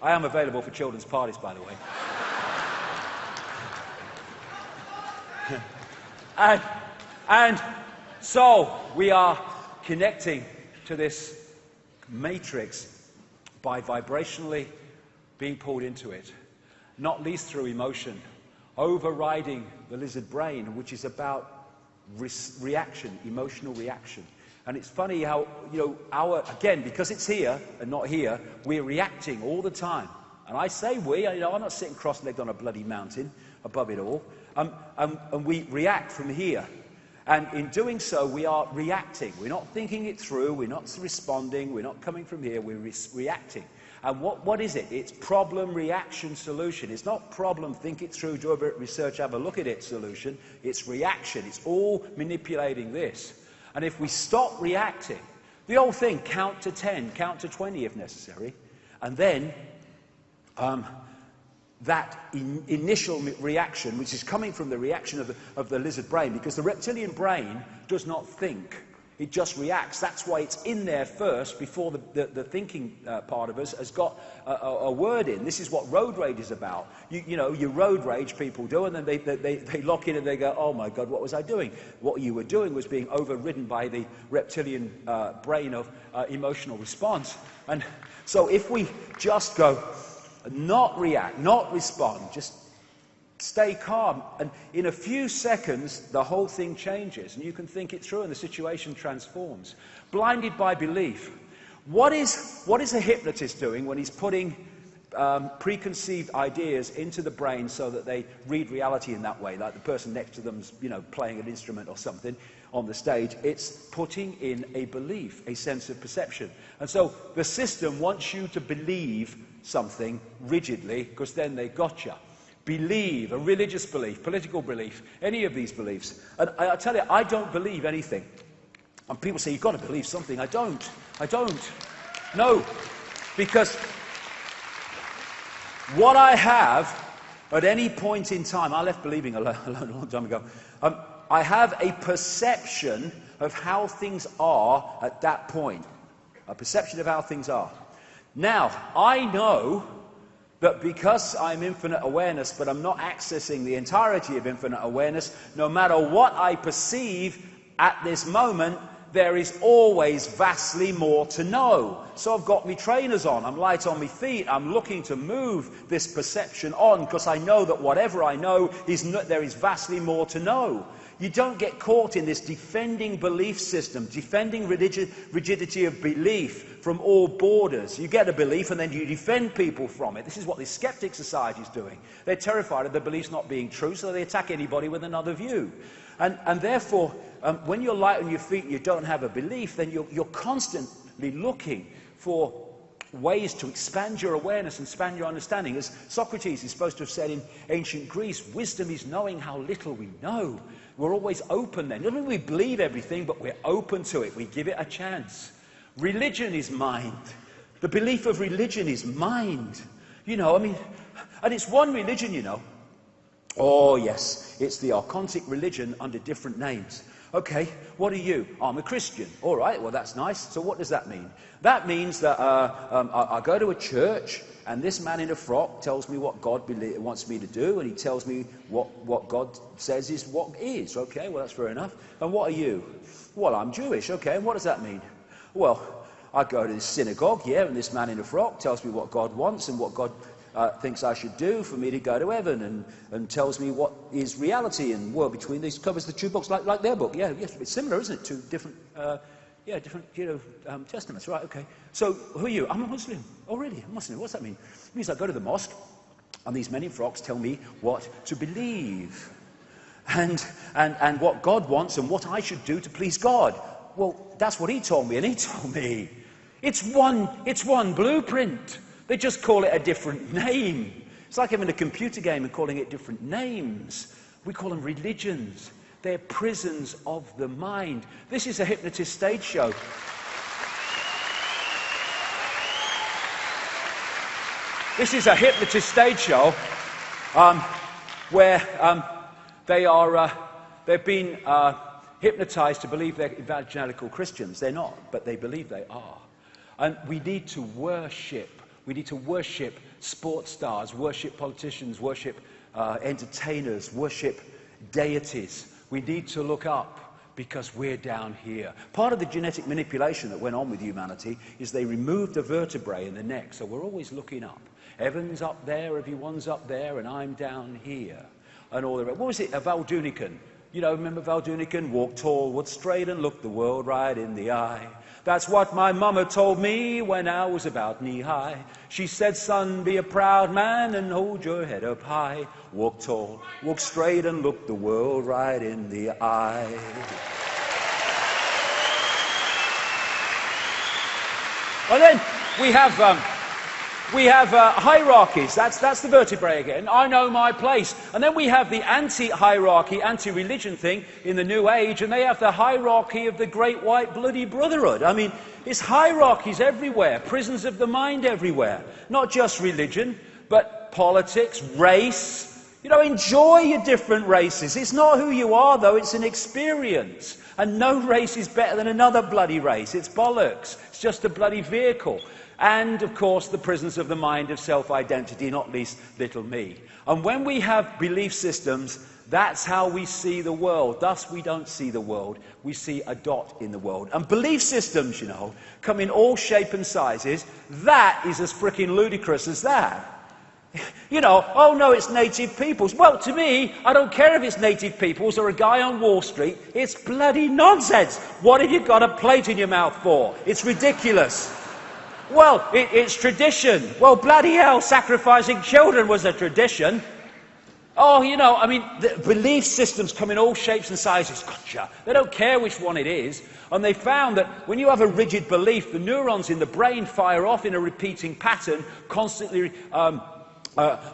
[SPEAKER 3] I am available for children's parties, by the way. and so we are connecting to this matrix by vibrationally being pulled into it, not least through emotion, overriding the lizard brain, which is about reaction, emotional reaction. And it's funny how, again, because it's here and not here, we're reacting all the time. And I say we, I'm not sitting cross-legged on a bloody mountain above it all. And we react from here. And in doing so, we are reacting. We're not thinking it through, we're not responding, we're not coming from here, we're reacting. And what is it? It's problem, reaction, solution. It's not problem, think it through, do a bit of research, have a look at it, solution. It's reaction. It's all manipulating this. And if we stop reacting, the old thing, count to 10, count to 20 if necessary, and then that initial reaction, which is coming from the reaction of the lizard brain, because the reptilian brain does not think. It just reacts. That's why it's in there first before the thinking part of us has got a word in. This is what road rage is about. You road rage people do, and then they lock in and they go, oh my God, what was I doing? What you were doing was being overridden by the reptilian brain of emotional response. And so if we just go, not react, not respond, just stay calm, and in a few seconds the whole thing changes and you can think it through and the situation transforms. Blinded by belief, What is a hypnotist doing when he's putting preconceived ideas into the brain so that they read reality in that way, like the person next to them's, playing an instrument or something on the stage? It's putting in a belief, a sense of perception. And so the system wants you to believe something rigidly, because then they got you. Believe, a religious belief, political belief, any of these beliefs. And I tell you, I don't believe anything. And people say, you've got to believe something. I don't. No. Because what I have at any point in time, I left believing alone a long time ago. I have a perception of how things are at that point. A perception of how things are. Now, I know that because I'm infinite awareness, but I'm not accessing the entirety of infinite awareness, no matter what I perceive at this moment, there is always vastly more to know. So I've got my trainers on, I'm light on my feet, I'm looking to move this perception on, because I know that whatever I know, there is vastly more to know. You don't get caught in this defending belief system, defending rigidity of belief from all borders. You get a belief and then you defend people from it. This is what the Skeptic Society is doing. They're terrified of the beliefs not being true, so they attack anybody with another view. And therefore, when you're light on your feet and you don't have a belief, then you're constantly looking for ways to expand your awareness and expand your understanding. As Socrates is supposed to have said in ancient Greece, wisdom is knowing how little we know. We're always open then. Not only we believe everything, but we're open to it. We give it a chance. Religion is mind. The belief of religion is mind. And it's one religion, Oh, yes, it's the archontic religion under different names. Okay, what are you? I'm a Christian. All right, well, that's nice. So what does that mean? That means that I go to a church, and this man in a frock tells me what God wants me to do, and he tells me what God says is what is. Okay, well, that's fair enough. And what are you? Well, I'm Jewish. Okay, and what does that mean? Well, I go to the synagogue, and this man in a frock tells me what God wants and what God thinks I should do for me to go to heaven, and tells me what is reality and world between these, covers the two books like their book. Yeah, yes, it's similar, isn't it? Two different, testaments, right? Okay. So who are you? I'm a Muslim. Oh, really? A Muslim? What's that mean? It means I go to the mosque, and these men in frocks tell me what to believe, and what God wants and what I should do to please God. Well, that's what he told me, and he told me it's one blueprint. They just call it a different name. It's like having a computer game and calling it different names. We call them religions. They're prisons of the mind. This is a hypnotist stage show. This is a hypnotist stage show where they've been hypnotized to believe they're evangelical Christians. They're not, but they believe they are. And we need to worship. We need to worship sports stars, worship politicians, worship entertainers, worship deities. We need to look up because we're down here. Part of the genetic manipulation that went on with humanity is they removed the vertebrae in the neck, so we're always looking up. Heaven's up there, everyone's up there, and I'm down here. And all the rest. What was it? Val Dunican. Remember Val Dunican? Walk tall, walk straight, and look the world right in the eye. That's what my mama told me when I was about knee-high. She said, son, be a proud man and hold your head up high. Walk tall, walk straight, and look the world right in the eye. Well, then we have hierarchies. That's the vertebrae again. I know my place. And then we have the anti-hierarchy, anti-religion thing in the New Age, and they have the hierarchy of the Great White Bloody Brotherhood. I mean, it's hierarchies everywhere, prisons of the mind everywhere. Not just religion, but politics, race. Enjoy your different races. It's not who you are, though. It's an experience. And no race is better than another bloody race. It's bollocks. It's just a bloody vehicle. And, of course, the prisons of the mind of self-identity, not least little me. And when we have belief systems, that's how we see the world. Thus, we don't see the world. We see a dot in the world. And belief systems, come in all shape and sizes. That is as frickin' ludicrous as that. Oh no, it's native peoples. Well, to me, I don't care if it's native peoples or a guy on Wall Street. It's bloody nonsense. What have you got a plate in your mouth for? It's ridiculous. Well, it's tradition. Well, bloody hell, sacrificing children was a tradition. Oh, you know, I mean, the belief systems come in all shapes and sizes. Gotcha. They don't care which one it is. And they found that when you have a rigid belief, the neurons in the brain fire off in a repeating pattern, constantly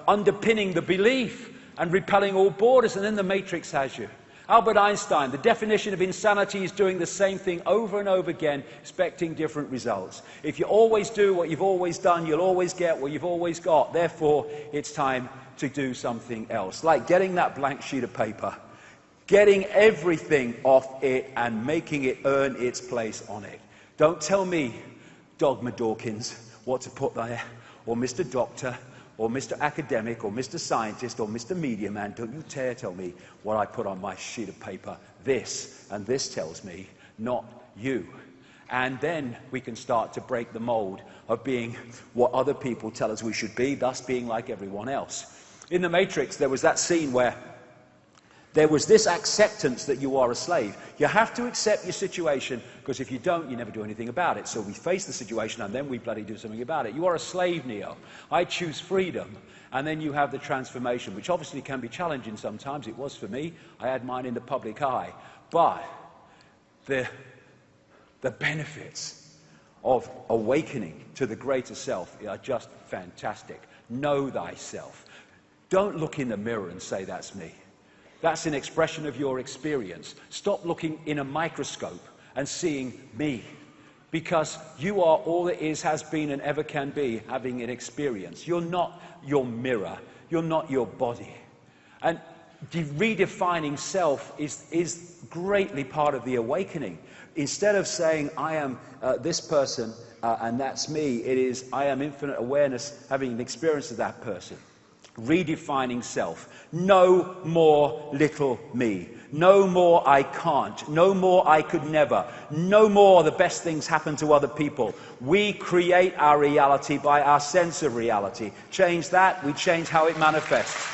[SPEAKER 3] underpinning the belief and repelling all borders, and then the matrix has you. Albert Einstein, the definition of insanity is doing the same thing over and over again, expecting different results. If you always do what you've always done, you'll always get what you've always got. Therefore, it's time to do something else. Like getting that blank sheet of paper, getting everything off it and making it earn its place on it. Don't tell me, Dogma Dawkins, what to put there, or Mr. Doctor, or Mr. Academic, or Mr. Scientist, or Mr. Media Man. Don't you dare tell me what I put on my sheet of paper. This, and this tells me, not you. And then we can start to break the mold of being what other people tell us we should be, thus being like everyone else. In The Matrix, there was that scene where there was this acceptance that you are a slave. You have to accept your situation, because if you don't, you never do anything about it. So we face the situation, and then we bloody do something about it. You are a slave, Neo. I choose freedom. And then you have the transformation, which obviously can be challenging sometimes. It was for me. I had mine in the public eye. But the benefits of awakening to the greater self are just fantastic. Know thyself. Don't look in the mirror and say, that's me. That's an expression of your experience. Stop looking in a microscope and seeing me. Because you are all that is, has been, and ever can be, having an experience. You're not your mirror. You're not your body. And redefining self is greatly part of the awakening. Instead of saying, I am this person and that's me, it is, I am infinite awareness having an experience of that person. Redefining self. No more little me. No more I can't. No more I could never. No more the best things happen to other people. We create our reality by our sense of reality. Change that, we change how it manifests.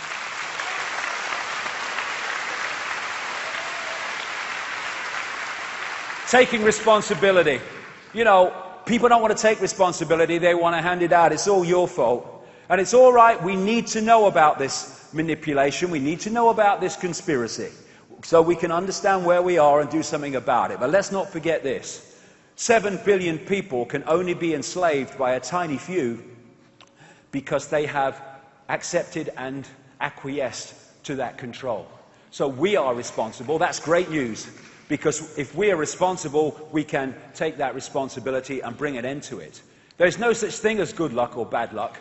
[SPEAKER 3] Taking responsibility. You know, people don't want to take responsibility, they want to hand it out. It's all your fault. And it's all right, we need to know about this manipulation, we need to know about this conspiracy, so we can understand where we are and do something about it. But let's not forget this. 7 billion people can only be enslaved by a tiny few because they have accepted and acquiesced to that control. So we are responsible. That's great news, because if we are responsible, we can take that responsibility and bring an end to it. There's no such thing as good luck or bad luck.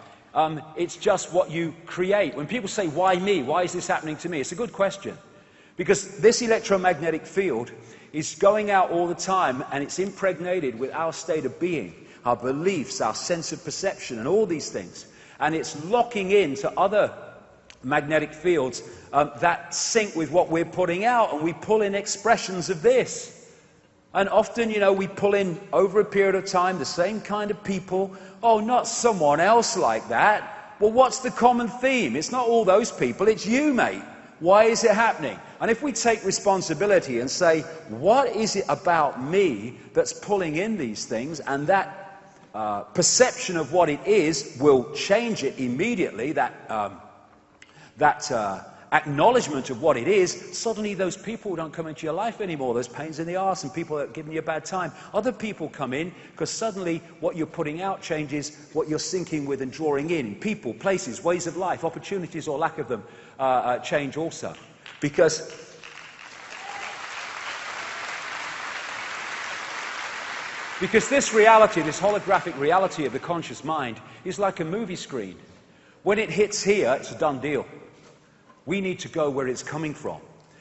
[SPEAKER 3] It's just what you create. When people say, why me? Why is this happening to me? It's a good question. Because this electromagnetic field is going out all the time, and it's impregnated with our state of being, our beliefs, our sense of perception, and all these things. And it's locking into other magnetic fields that sync with what we're putting out, and we pull in expressions of this. And often, you know, we pull in, over a period of time, the same kind of people. Oh, not someone else like that. Well, what's the common theme? It's not all those people, it's you, mate. Why is it happening? And if we take responsibility and say, what is it about me that's pulling in these things? And that perception of what it is will change it immediately, that acknowledgement of what it is. Suddenly those people don't come into your life anymore, those pains in the arse and people that are giving you a bad time. Other people come in, because suddenly what you're putting out changes what you're syncing with and drawing in. People, places, ways of life, opportunities or lack of them change also. Because this reality, this holographic reality of the conscious mind, is like a movie screen. When it hits here, it's a done deal. We need to go where it's coming from.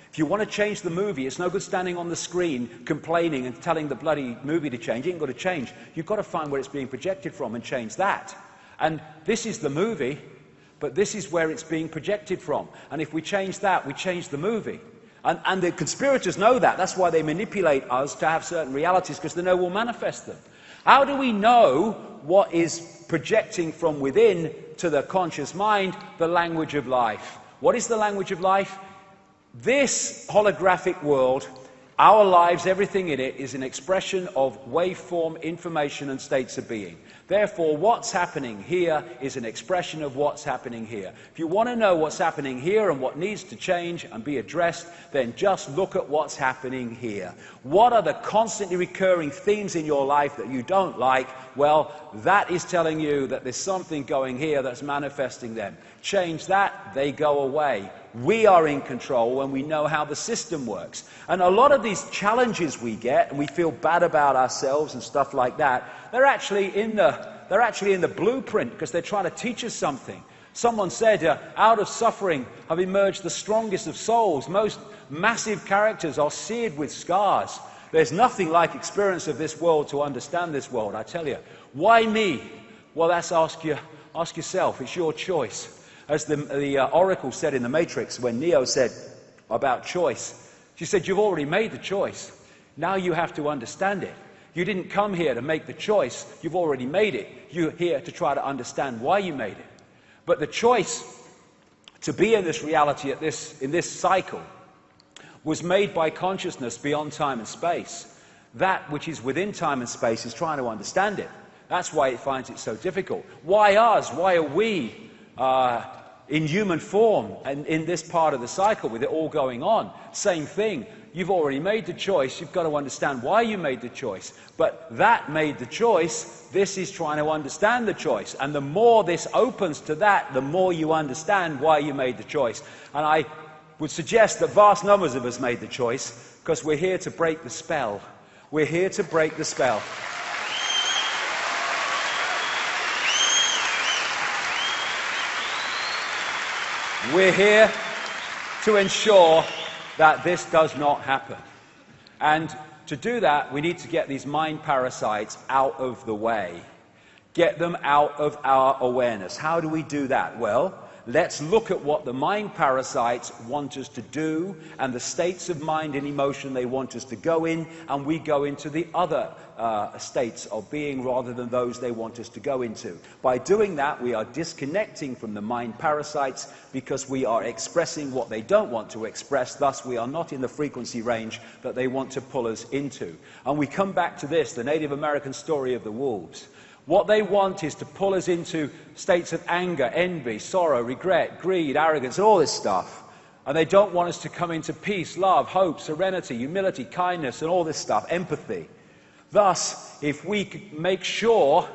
[SPEAKER 3] If you want to change the movie, it's no good standing on the screen complaining and telling the bloody movie to change. It ain't got to change. You've got to find where it's being projected from and change that. And this is the movie, but this is where it's being projected from. And if we change that, we change the movie. And the conspirators know that. That's why they manipulate us to have certain realities, because they know we'll manifest them. How do we know what is projecting from within to the conscious mind? The language of life. What is the language of life? This holographic world Our lives, everything in it, is an expression of waveform, information, and states of being. Therefore, what's happening here is an expression of what's happening here. If you want to know what's happening here and what needs to change and be addressed, then just look at what's happening here. What are the constantly recurring themes in your life that you don't like? Well, that is telling you that there's something going here that's manifesting them. Change that, they go away. We are in control when we know how the system works. And a lot of these challenges we get, and we feel bad about ourselves and stuff like that, they're actually in the blueprint, because they're trying to teach us something. Someone said, out of suffering have emerged the strongest of souls. Most massive characters are seared with scars. There's nothing like experience of this world to understand this world, I tell you. Why me? Well, that's ask yourself. It's your choice. As the Oracle said in The Matrix, when Neo said about choice, she said, you've already made the choice. Now you have to understand it. You didn't come here to make the choice. You've already made it. You're here to try to understand why you made it. But the choice to be in this reality in this cycle was made by consciousness beyond time and space. That which is within time and space is trying to understand it. That's why it finds it so difficult. Why us? Why are we in human form and in this part of the cycle with it all going on? Same thing. You've already made the choice. You've got to understand why you made the choice. But that made the choice. This is trying to understand the choice. And the more this opens to that, the more you understand why you made the choice. And I would suggest that vast numbers of us made the choice because we're here to break the spell. We're here to break the spell. We're here to ensure that this does not happen. And to do that, we need to get these mind parasites out of the way. Get them out of our awareness. How do we do that? Well, let's look at what the mind parasites want us to do and the states of mind and emotion they want us to go in, and we go into the other states of being rather than those they want us to go into. By doing that, we are disconnecting from the mind parasites because we are expressing what they don't want to express. Thus, we are not in the frequency range that they want to pull us into. And we come back to this, the Native American story of the wolves. What they want is to pull us into states of anger, envy, sorrow, regret, greed, arrogance, all this stuff. And they don't want us to come into peace, love, hope, serenity, humility, kindness, and all this stuff, empathy. Thus, if we make sure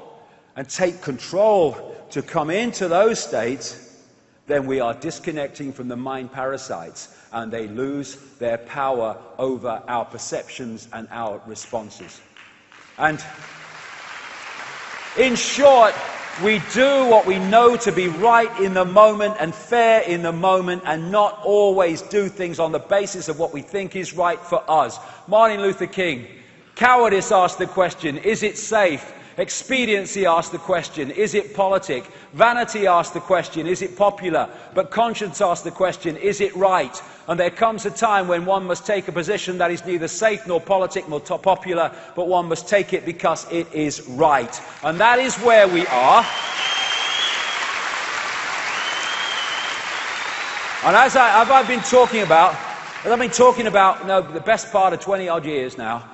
[SPEAKER 3] and take control to come into those states, then we are disconnecting from the mind parasites, and they lose their power over our perceptions and our responses. And in short, we do what we know to be right in the moment and fair in the moment, and not always do things on the basis of what we think is right for us. Martin Luther King, cowardice asked the question, is it safe? Expediency asked the question, is it politic? Vanity asked the question, is it popular? But conscience asked the question, is it right? And there comes a time when one must take a position that is neither safe nor politic nor popular, but one must take it because it is right. And that is where we are. And as I've been talking about the best part of 20-odd years now,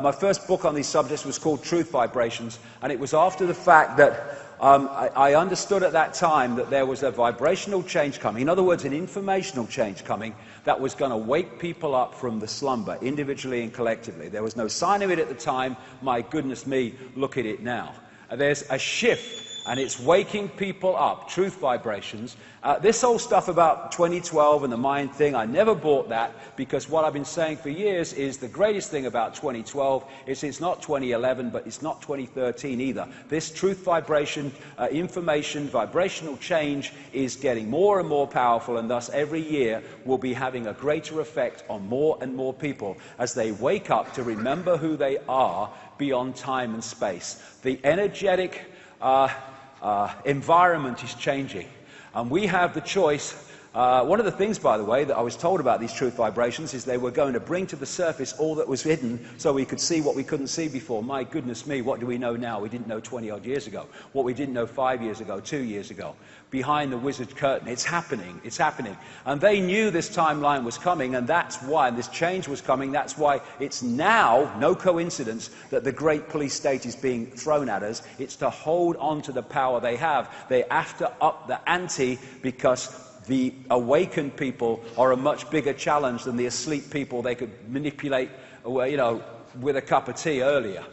[SPEAKER 3] my first book on these subjects was called Truth Vibrations, and it was after the fact that I understood at that time that there was a vibrational change coming. In other words, an informational change coming that was going to wake people up from the slumber, individually and collectively. There was no sign of it at the time. My goodness me, look at it now. There's a shift, and it's waking people up. Truth vibrations. This whole stuff about 2012 and the mind thing, I never bought that, because what I've been saying for years is the greatest thing about 2012 is it's not 2011, but it's not 2013 either. This truth vibration, information, vibrational change is getting more and more powerful, and thus every year will be having a greater effect on more and more people as they wake up to remember who they are beyond time and space. The energetic environment is changing, and we have the choice One of the things, by the way, that I was told about these truth vibrations is they were going to bring to the surface all that was hidden so we could see what we couldn't see before. My goodness me, what do we know now? We didn't know 20-odd years ago. What we didn't know 5 years ago, 2 years ago. Behind the wizard curtain, it's happening, it's happening. And they knew this timeline was coming, and that's why, and this change was coming, that's why it's now, no coincidence, that the great police state is being thrown at us. It's to hold on to the power they have. They have to up the ante because the awakened people are a much bigger challenge than the asleep people they could manipulate, with a cup of tea earlier.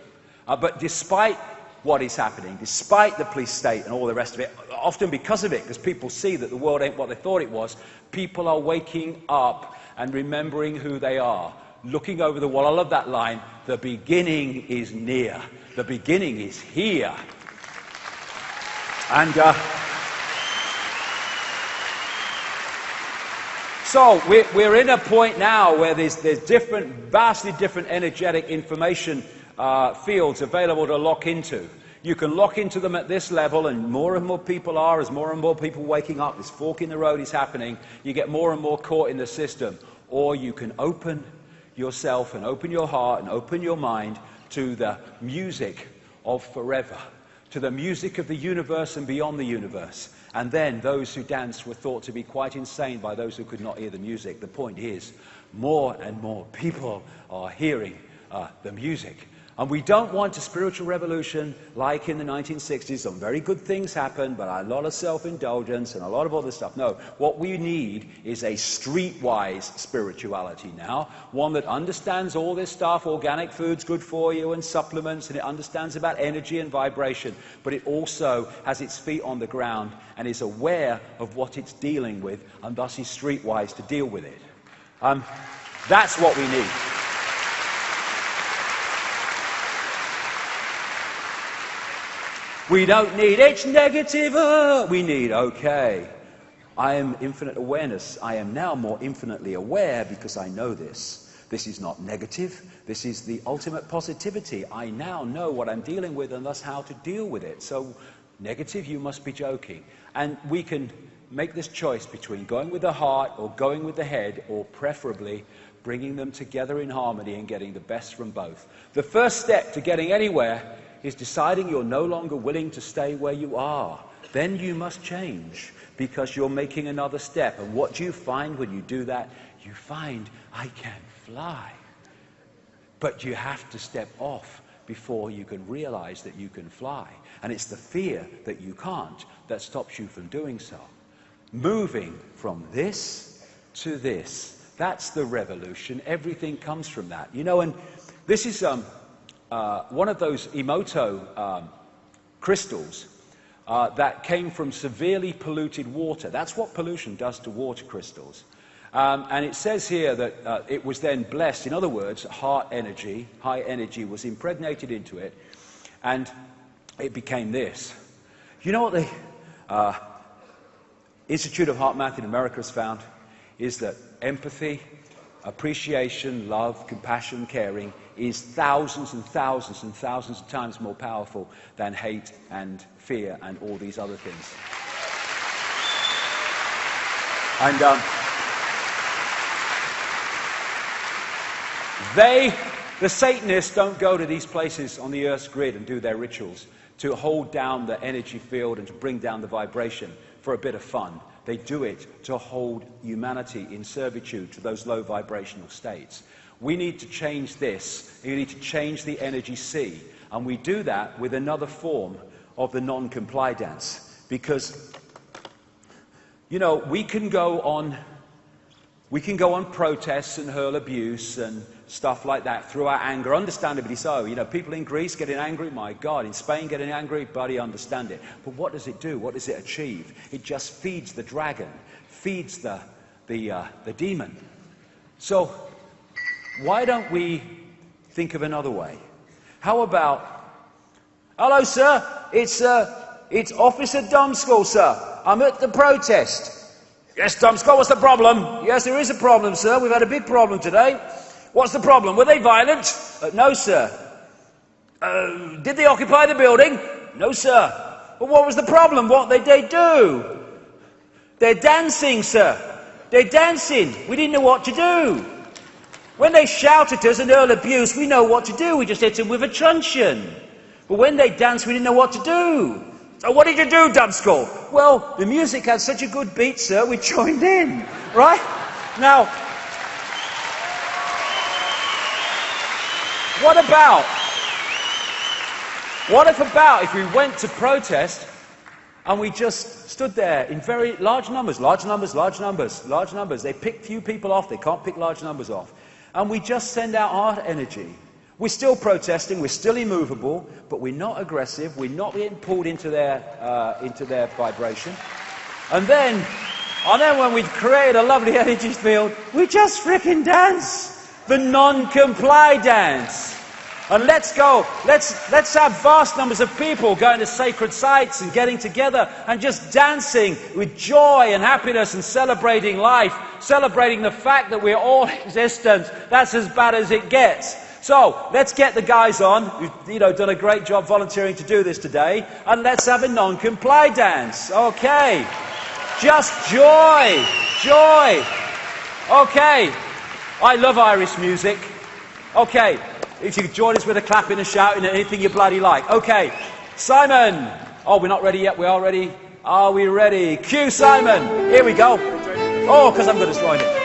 [SPEAKER 3] But despite what is happening, despite the police state and all the rest of it, often because of it, because people see that the world ain't what they thought it was, people are waking up and remembering who they are, looking over the wall. I love that line, the beginning is near. The beginning is here. And so we're in a point now where there's vastly different energetic information fields available to lock into. You can lock into them at this level, and more people are, as more and more people waking up, this fork in the road is happening, you get more and more caught in the system. Or you can open yourself and open your heart and open your mind to the music of forever, to the music of the universe and beyond the universe. And then those who danced were thought to be quite insane by those who could not hear the music. The point is, more and more people are hearing the music. And we don't want a spiritual revolution like in the 1960s. Some very good things happened, but a lot of self-indulgence and a lot of other stuff. No, what we need is a streetwise spirituality now, one that understands all this stuff, organic food's good for you and supplements, and it understands about energy and vibration, but it also has its feet on the ground and is aware of what it's dealing with, and thus is streetwise to deal with it. That's what we need. We don't need, it's negative, we need, okay. I am infinite awareness. I am now more infinitely aware because I know this. This is not negative. This is the ultimate positivity. I now know what I'm dealing with and thus how to deal with it. So, negative, you must be joking. And we can make this choice between going with the heart or going with the head, or preferably bringing them together in harmony and getting the best from both. The first step to getting anywhere is deciding you're no longer willing to stay where you are. Then you must change because you're making another step. And what do you find when you do that? You find, I can fly. But you have to step off before you can realize that you can fly. And it's the fear that you can't that stops you from doing so. Moving from this to this. That's the revolution. Everything comes from that. And this is one of those Emoto crystals that came from severely polluted water. That's what pollution does to water crystals. And it says here that it was then blessed. In other words, high energy was impregnated into it, and it became this. You know what the Institute of Heart Math in America has found? Is that empathy, appreciation, love, compassion, caring is thousands and thousands and thousands of times more powerful than hate and fear and all these other things. And the Satanists don't go to these places on the Earth's grid and do their rituals to hold down the energy field and to bring down the vibration for a bit of fun. They do it to hold humanity in servitude to those low vibrational states. We need to change this. We need to change the energy sea. And we do that with another form of the non-comply dance. Because, we can go on protests and hurl abuse and stuff like that through our anger, understandably so. People in Greece getting angry, my God. In Spain getting angry, buddy, understand it. But what does it do? What does it achieve? It just feeds the dragon, feeds the demon. So, why don't we think of another way? How about, hello, sir, it's Officer Dumbskull, sir. I'm at the protest. Yes, Dumbskull, what's the problem? Yes, there is a problem, sir. We've had a big problem today. What's the problem? Were they violent? No, sir. Did they occupy the building? No, sir. But what was the problem? What did they do? They're dancing, sir. they're dancing. We didn't know what to do. When they shout at us and hurl abuse, we know what to do. We just hit them with a truncheon. But when they dance, we didn't know what to do. So what did you do, Dubskull? Well, the music had such a good beat, sir, we joined in. Right? Now, what about if we went to protest and we just stood there in very large numbers? They pick few people off, they can't pick large numbers off. And we just send out our energy. We're still protesting, we're still immovable, but we're not aggressive, we're not getting pulled into their vibration. And then when we create a lovely energy field, we just frickin' dance. The non-comply dance. And let's have vast numbers of people going to sacred sites and getting together and just dancing with joy and happiness and celebrating life, celebrating the fact that we're all existent. That's as bad as it gets. So, let's get the guys on, who've done a great job volunteering to do this today, and let's have a non-comply dance. Okay. Just joy. Joy. Okay. I love Irish music. Okay. If you could join us with a clapping and shouting and anything you bloody like. Okay. Simon. Oh, we're not ready yet. We are ready. Are we ready? Cue Simon. Here we go. Oh, because I'm going to slide it.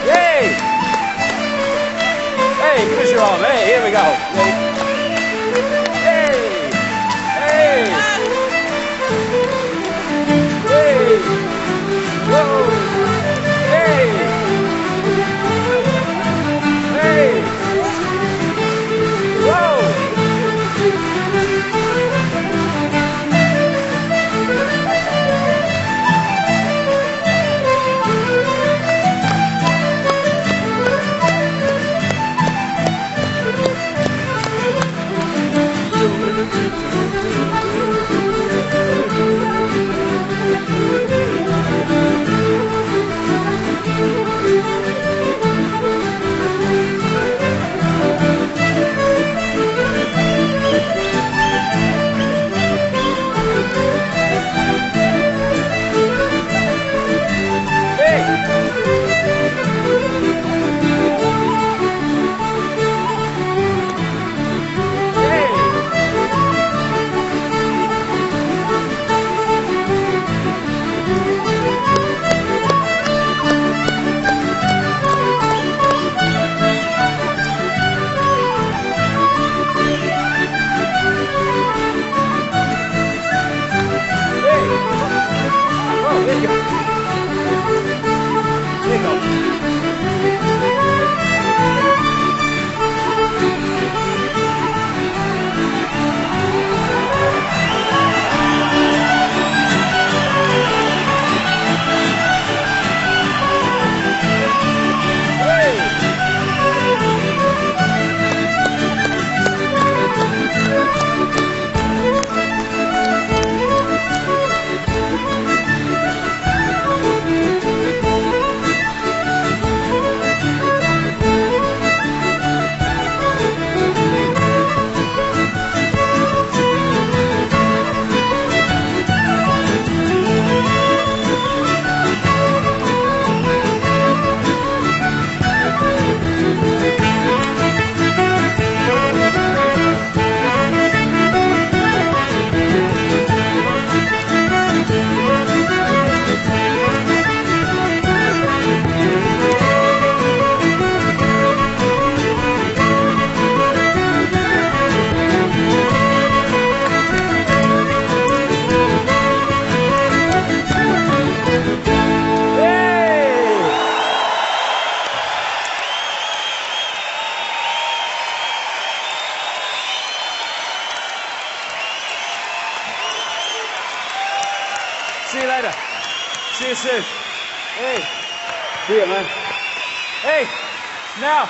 [SPEAKER 3] Hey! Hey, give us your arm. Hey, here we go. Hey! Hey! Hey! Whoa! Hey! Hey! Whoa! See you later. See you soon. Hey. See you, man. Hey. Now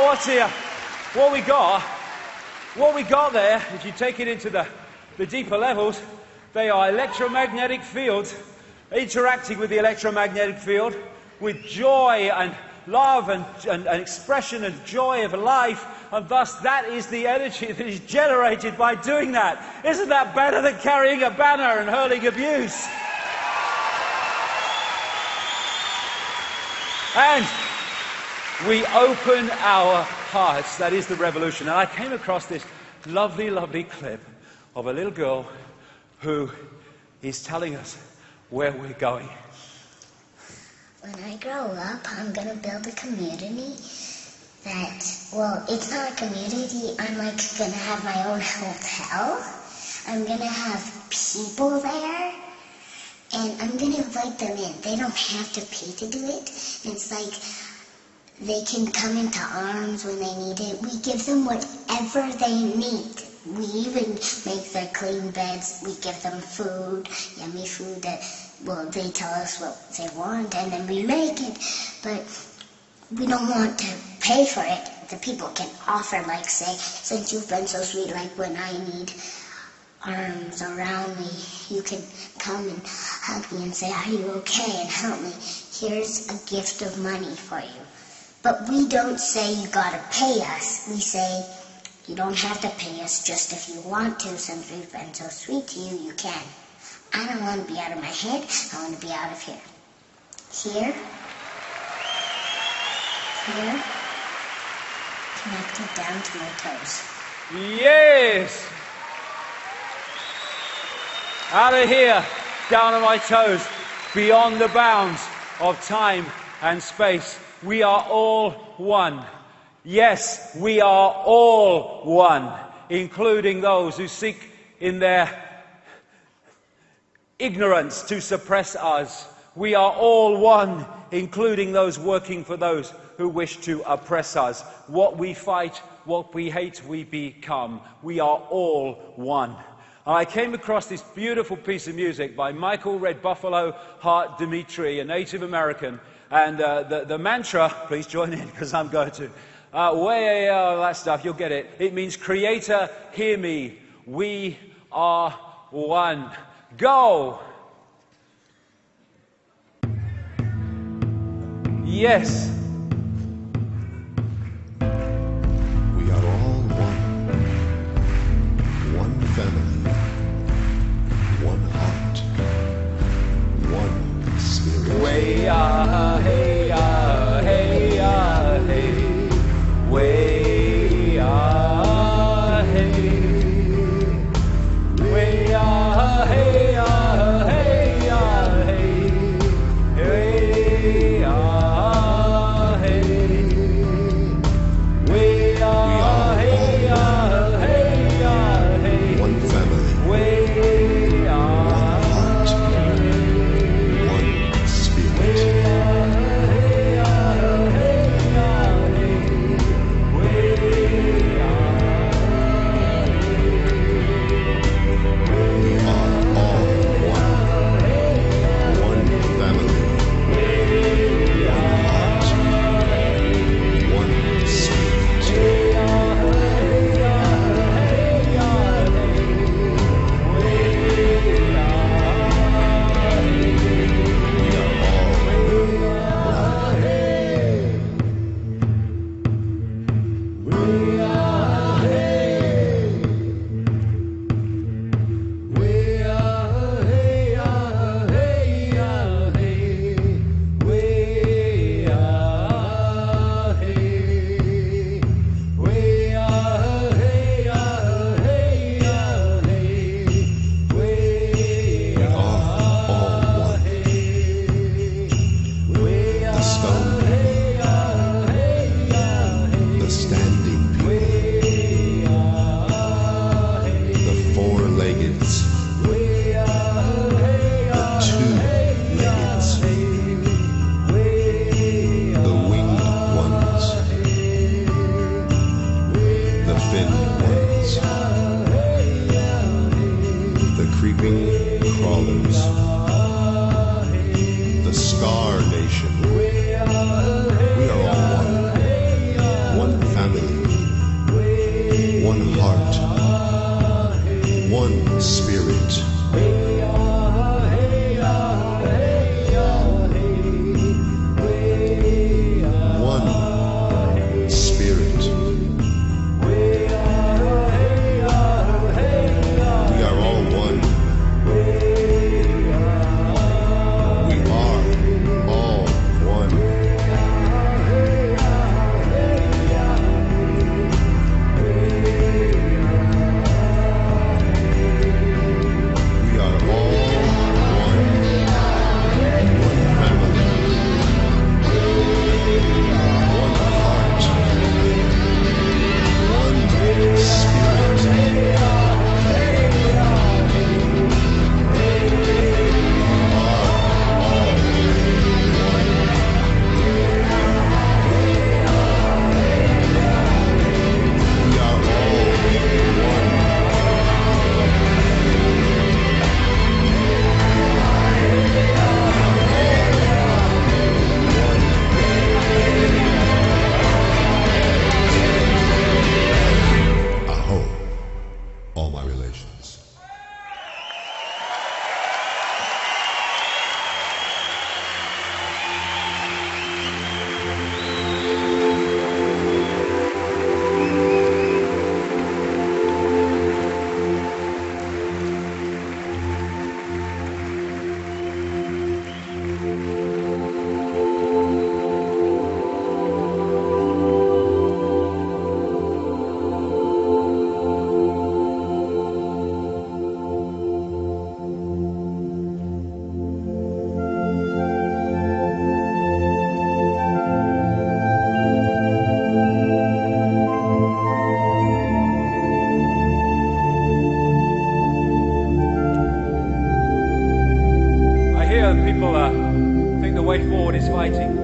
[SPEAKER 3] what's here? What we got there, if you take it into the deeper levels, they are electromagnetic fields interacting with the electromagnetic field with joy love and expression and joy of life, and thus that is the energy that is generated by doing that. Isn't that better than carrying a banner and hurling abuse? And we open our hearts. That is the revolution. And I came across this lovely, lovely clip of a little girl who is telling us where we're going.
[SPEAKER 4] When I grow up, I'm going to build a community that, well, it's not a community. I'm like going to have my own hotel. I'm going to have people there. And I'm going to invite them in. They don't have to pay to do it. It's like they can come into arms when they need it. We give them whatever they need. We even make their clean beds. We give them food, yummy food that, well, they tell us what they want, and then we make it. But we don't want to pay for it. The people can offer, like, say, since you've been so sweet, like when I need arms around me, you can come and hug me and say, are you okay, and help me. Here's a gift of money for you. But we don't say you gotta pay us. We say you don't have to pay us, just if you want to. Since we've been so sweet to you, you can. I don't want to be out of my head. I want to be out of here. Here. Here. Connected down to my toes.
[SPEAKER 3] Yes! Out of here, down on my toes, beyond the bounds of time and space. We are all one. Yes, we are all one, including those who seek in their ignorance to suppress us. We are all one, including those working for those who wish to oppress us. What we fight, what we hate, we become. We are all one. I came across this beautiful piece of music by Michael Red Buffalo Hart Dimitri, a Native American. And the mantra, please join in because I'm going to, way, all that stuff, you'll get it. It means, Creator, hear me, we are one. Go! Yes.
[SPEAKER 5] We are all one. One family. One heart. One spirit.
[SPEAKER 3] Way, hey, hey, hey. Way, hey. Way, hey, hear people think the way forward is fighting.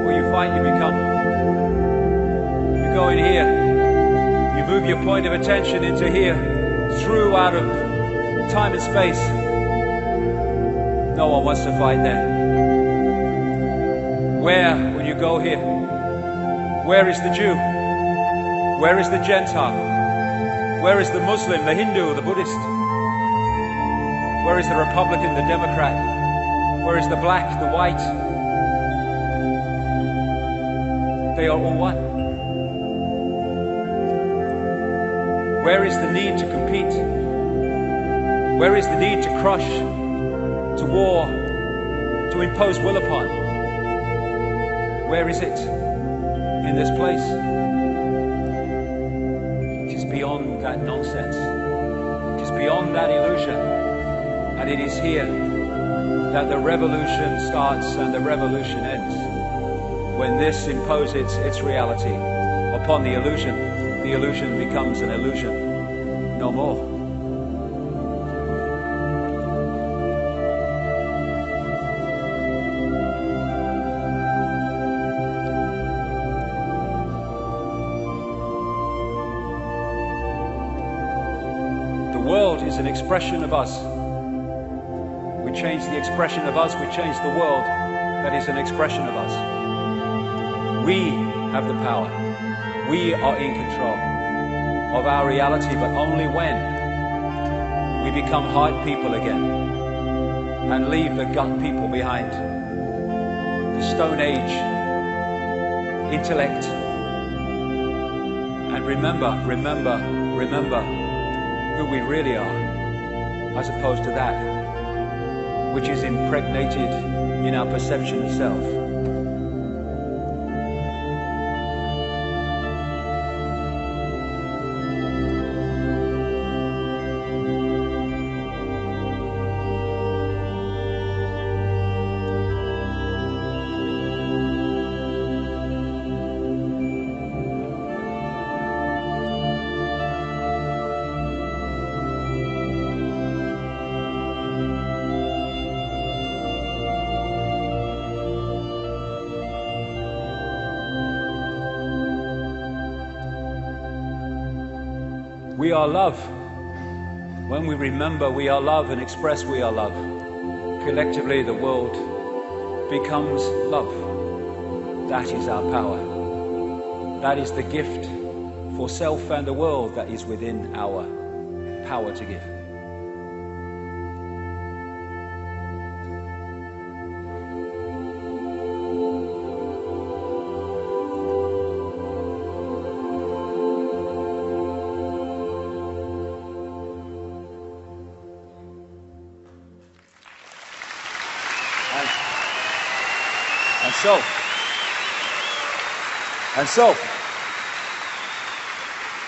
[SPEAKER 3] Or you fight, you become. You go in here, you move your point of attention into here, through out of time and space. No one wants to fight there. Where, when you go here, where is the Jew? Where is the Gentile? Where is the Muslim, the Hindu, the Buddhist? Where is the Republican, the Democrat? Where is the black, the white? They are all one. Where is the need to compete? Where is the need to crush, to war, to impose will upon? Where is it? In this place. It is beyond that nonsense. It is beyond that illusion. And it is here that the revolution starts and the revolution ends. When this imposes its reality upon the illusion becomes an illusion no more. The world is an expression of us. We change the expression of us, we change the world that is an expression of us. We have the power. We are in control of our reality, but only when we become heart people again and leave the gut people behind. The Stone Age intellect. And remember who we really are, as opposed to that which is impregnated in our perception of self. We are love. When we remember we are love and express we are love, collectively the world becomes love. That is our power. That is the gift for self and the world that is within our power to give.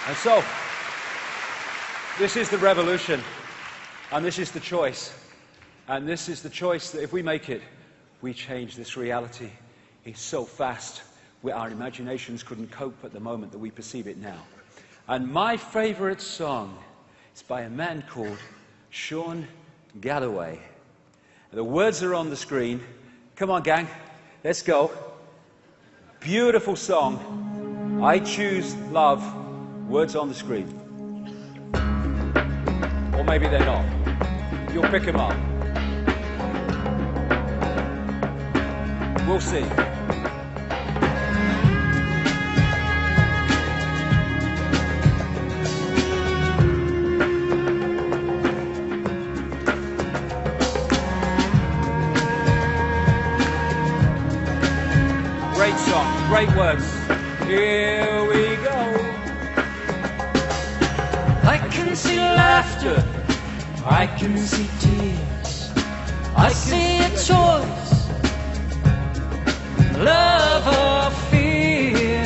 [SPEAKER 3] And so, this is the revolution, and this is the choice, and this is the choice that if we make it, we change this reality. It's so fast, our imaginations couldn't cope at the moment that we perceive it now. And my favorite song is by a man called Sean Galloway. The words are on the screen. Come on, gang, let's go. Beautiful song. I choose love. Words on the screen. Or maybe they're not. You'll pick them up. We'll see. Great song, great words. Here we go.
[SPEAKER 2] I can see laughter, I can see tears, I see a choice, love or fear.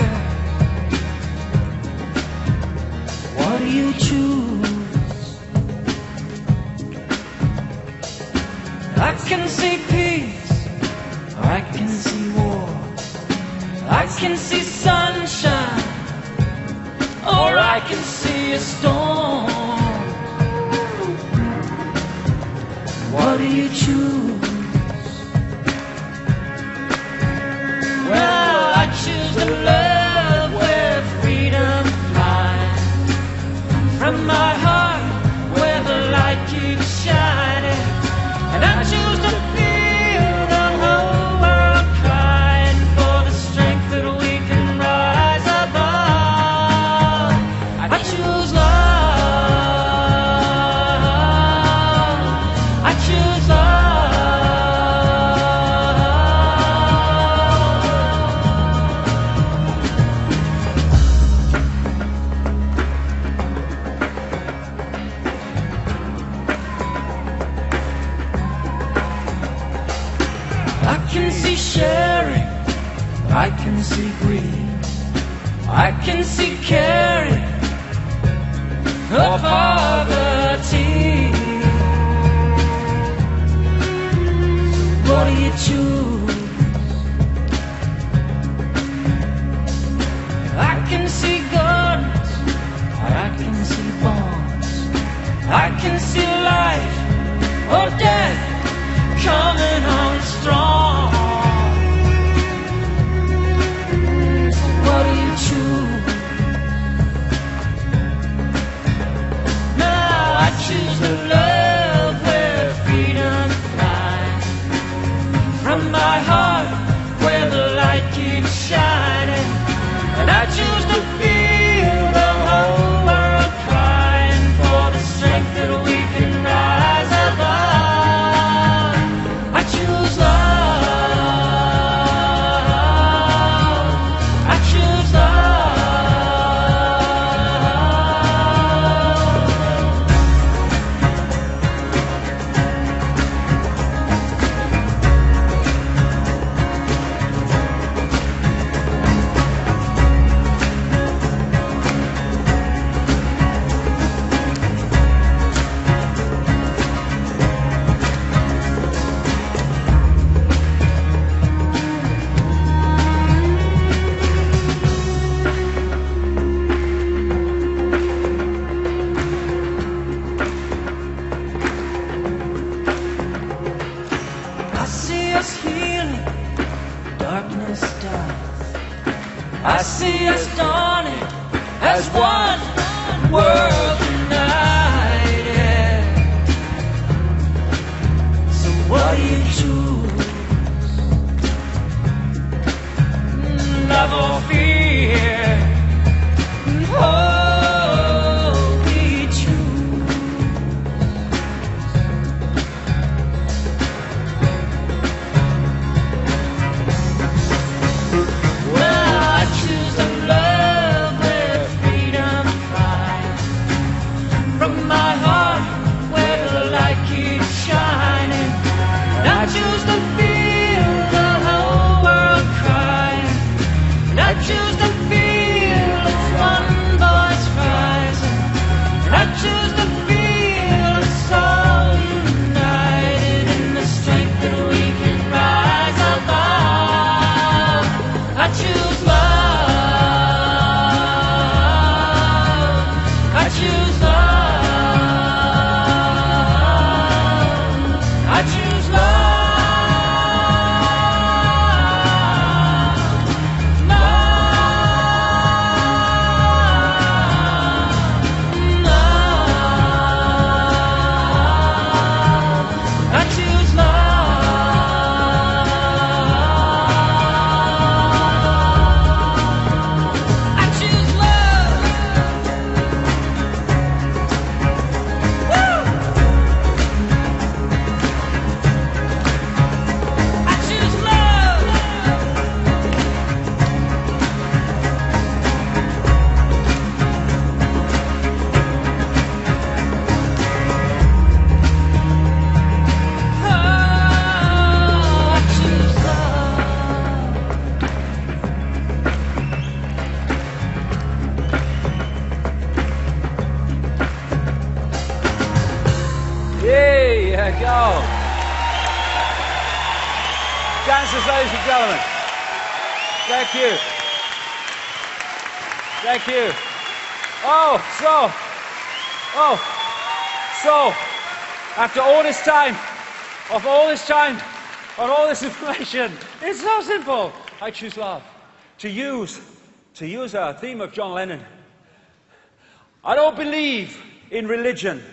[SPEAKER 2] What do you choose? I can see peace, I can see war, I can see sunshine, or I can see a storm. What do you choose? Well, I choose the love where freedom flies from my heart, where the light keeps shining, and I choose to feel the whole world crying for the strength that we can rise above. I choose love. I choose love. I can see sharing, I can see greed, I can see caring or poverty. What do you choose? I can see guns, I can see bombs, I can see life or death coming on strong. What do you choose? Now I choose the love where freedom flies from my heart, where the light keeps shining, and I choose to feel the whole world crying for the strength that we can rise above. I choose love. I choose love. I see us healing, darkness dies. I see us dawning as one world united. So what do you choose? Love or fear? Oh, we choose. Well, I choose the love where freedom flies from my heart, where the light keeps shining. And I choose to feel the whole world crying. And I choose to feel as one voice rising. And I choose to feel us all united in the strength that we can rise above. I choose love. I choose love. I choose love. I choose love. I choose love. Woo! I choose love. Oh, I choose love.
[SPEAKER 3] There you go. Dancers, ladies and gentlemen. Thank you. Thank you. So, after all this time, of all this time, on all this information. It's so simple. I choose love. To use a theme of John Lennon. I don't believe in religion.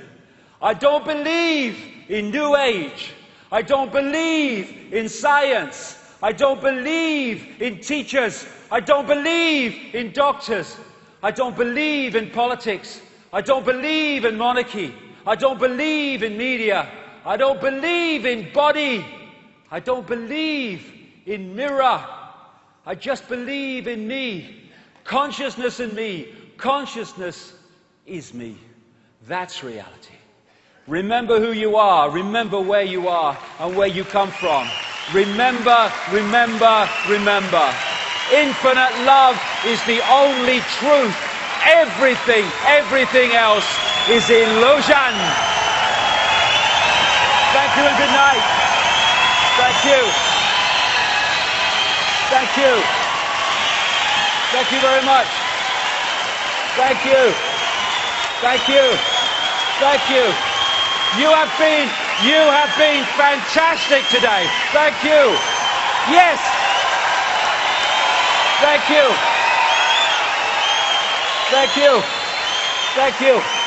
[SPEAKER 3] I don't believe in New Age. I don't believe in science. I don't believe in teachers. I don't believe in doctors. I don't believe in politics. I don't believe in monarchy. I don't believe in media. I don't believe in body. I don't believe in mirror. I just believe in me. Consciousness in me. Consciousness is me. That's reality. Remember who you are. Remember where you are and where you come from. Remember, remember, remember. Infinite love is the only truth. Everything else is illusion. Thank you and good night. Thank you. Thank you. Thank you very much. Thank you. Thank you. Thank you. You have been fantastic today. Thank you. Yes. Thank you. Thank you. Thank you.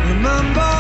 [SPEAKER 2] Remember